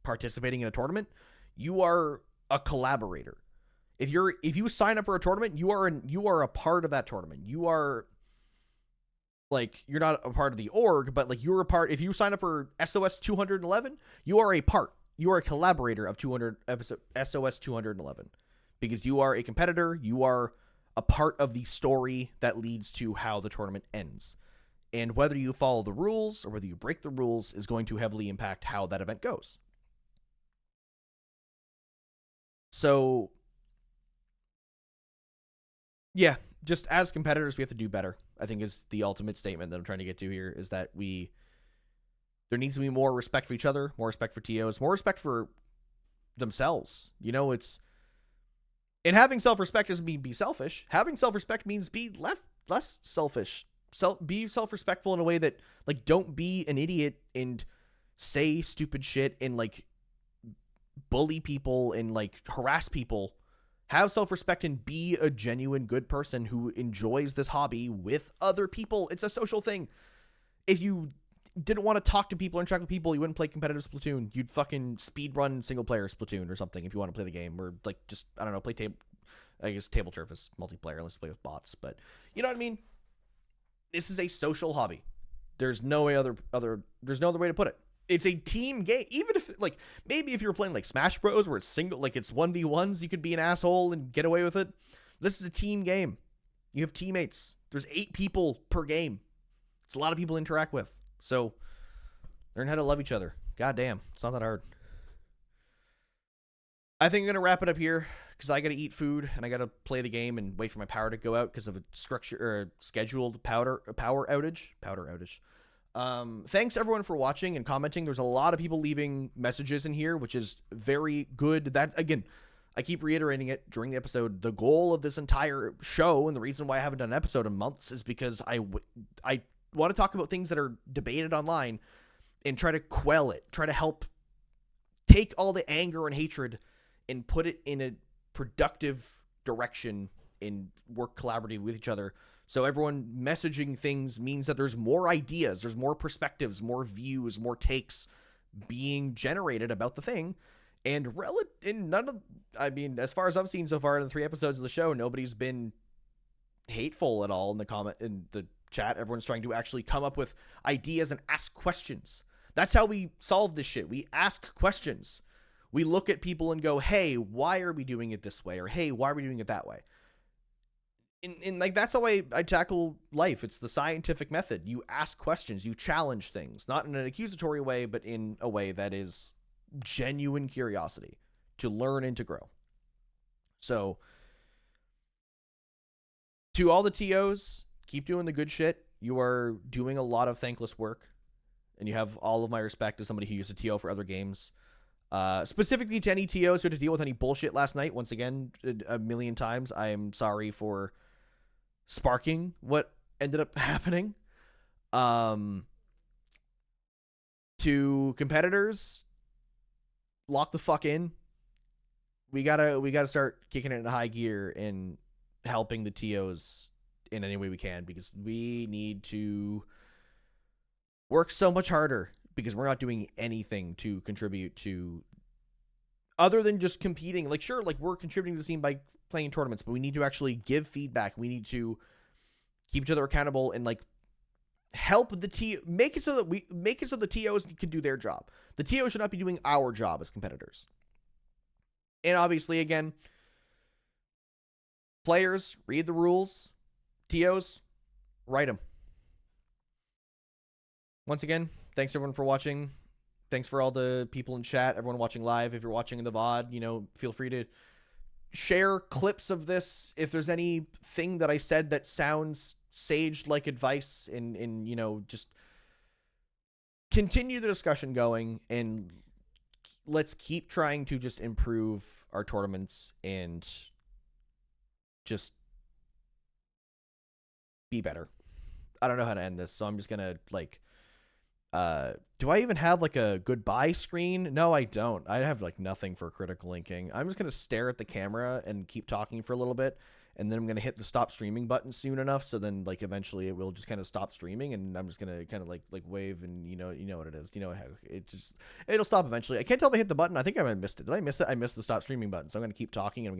participating in a tournament, you are a collaborator. If you sign up for a tournament, you are a part of that tournament. You are, like, you're not a part of the org, but like you're a part. If you sign up for SOS 211, you are a part. You are a collaborator of SOS 211 because you are a competitor. You are a part of the story that leads to how the tournament ends. And whether you follow the rules or whether you break the rules is going to heavily impact how that event goes. So, yeah, just as competitors, we have to do better, I think, is the ultimate statement that I'm trying to get to here, is that there needs to be more respect for each other, more respect for TOs, more respect for themselves. You know, and having self-respect doesn't mean be selfish. Having self-respect means be less selfish. Be self-respectful in a way that, like, don't be an idiot and say stupid shit and, like, bully people and, like, harass people. Have self-respect and be a genuine good person who enjoys this hobby with other people. It's a social thing. If you didn't want to talk to people or interact with people, you wouldn't play competitive Splatoon. You'd fucking speedrun single-player Splatoon or something if you want to play the game. Or, like, just, I don't know, play table turf is multiplayer unless you play with bots. But, you know what I mean? This is a social hobby. There's no other way to put it. It's a team game. Even if, like, maybe if you're playing like Smash Bros where it's single, like it's 1v1s, you could be an asshole and get away with it. This is a team game. You have teammates. There's 8 people per game. It's a lot of people to interact with. So learn how to love each other. God damn, it's not that hard. I think I'm going to wrap it up here because I got to eat food and I got to play the game and wait for my power to go out because of a scheduled power outage. Thanks everyone for watching and commenting. There's a lot of people leaving messages in here, which is very good. That, again, I keep reiterating it during the episode. The goal of this entire show and the reason why I haven't done an episode in months is because I want to talk about things that are debated online and try to quell it, try to help take all the anger and hatred and put it in a productive direction and work collaboratively with each other. So everyone messaging things means that there's more ideas, there's more perspectives, more views, more takes being generated about the thing. And as far as I've seen so far in the 3 episodes of the show, nobody's been hateful at all in the chat. Everyone's trying to actually come up with ideas and ask questions. That's how we solve this shit. We ask questions. We look at people and go, hey, why are we doing it this way? Or, hey, why are we doing it that way? And like, that's how I tackle life. It's the scientific method. You ask questions. You challenge things. Not in an accusatory way, but in a way that is genuine curiosity to learn and to grow. So, to all the TOs, keep doing the good shit. You are doing a lot of thankless work. And you have all of my respect as somebody who used a TO for other games. Specifically to any TOs who had to deal with any bullshit last night. Once again, a million times, I am sorry for sparking what ended up happening. To competitors, lock the fuck in. We gotta start kicking it into high gear and helping the TOs in any way we can, because we need to work so much harder, because we're not doing anything to contribute to other than just competing. Like, sure, like, we're contributing to the scene by playing tournaments, but we need to actually give feedback. We need to keep each other accountable and, like, help the make it so that the TOs can do their job. The TOs should not be doing our job as competitors. And obviously, again, players read the rules. TOs write them. Once again, thanks everyone for watching. Thanks for all the people in chat, everyone watching live. If you're watching in the VOD, feel free to share clips of this. If there's anything that I said that sounds sage-like advice, and just continue the discussion going, and let's keep trying to just improve our tournaments and just be better. I don't know how to end this, so I'm just gonna do I even have a goodbye screen? No, I don't. I have nothing for critical linking. I'm just gonna stare at the camera and keep talking for a little bit, and then I'm gonna hit the stop streaming button soon enough, so then eventually it will just kind of stop streaming, and I'm just gonna kind of wave, and you know what it is. It'll stop eventually. I can't tell if I hit the button. I think I missed it. Did I miss it? I missed the stop streaming button, so I'm gonna keep talking, and I'm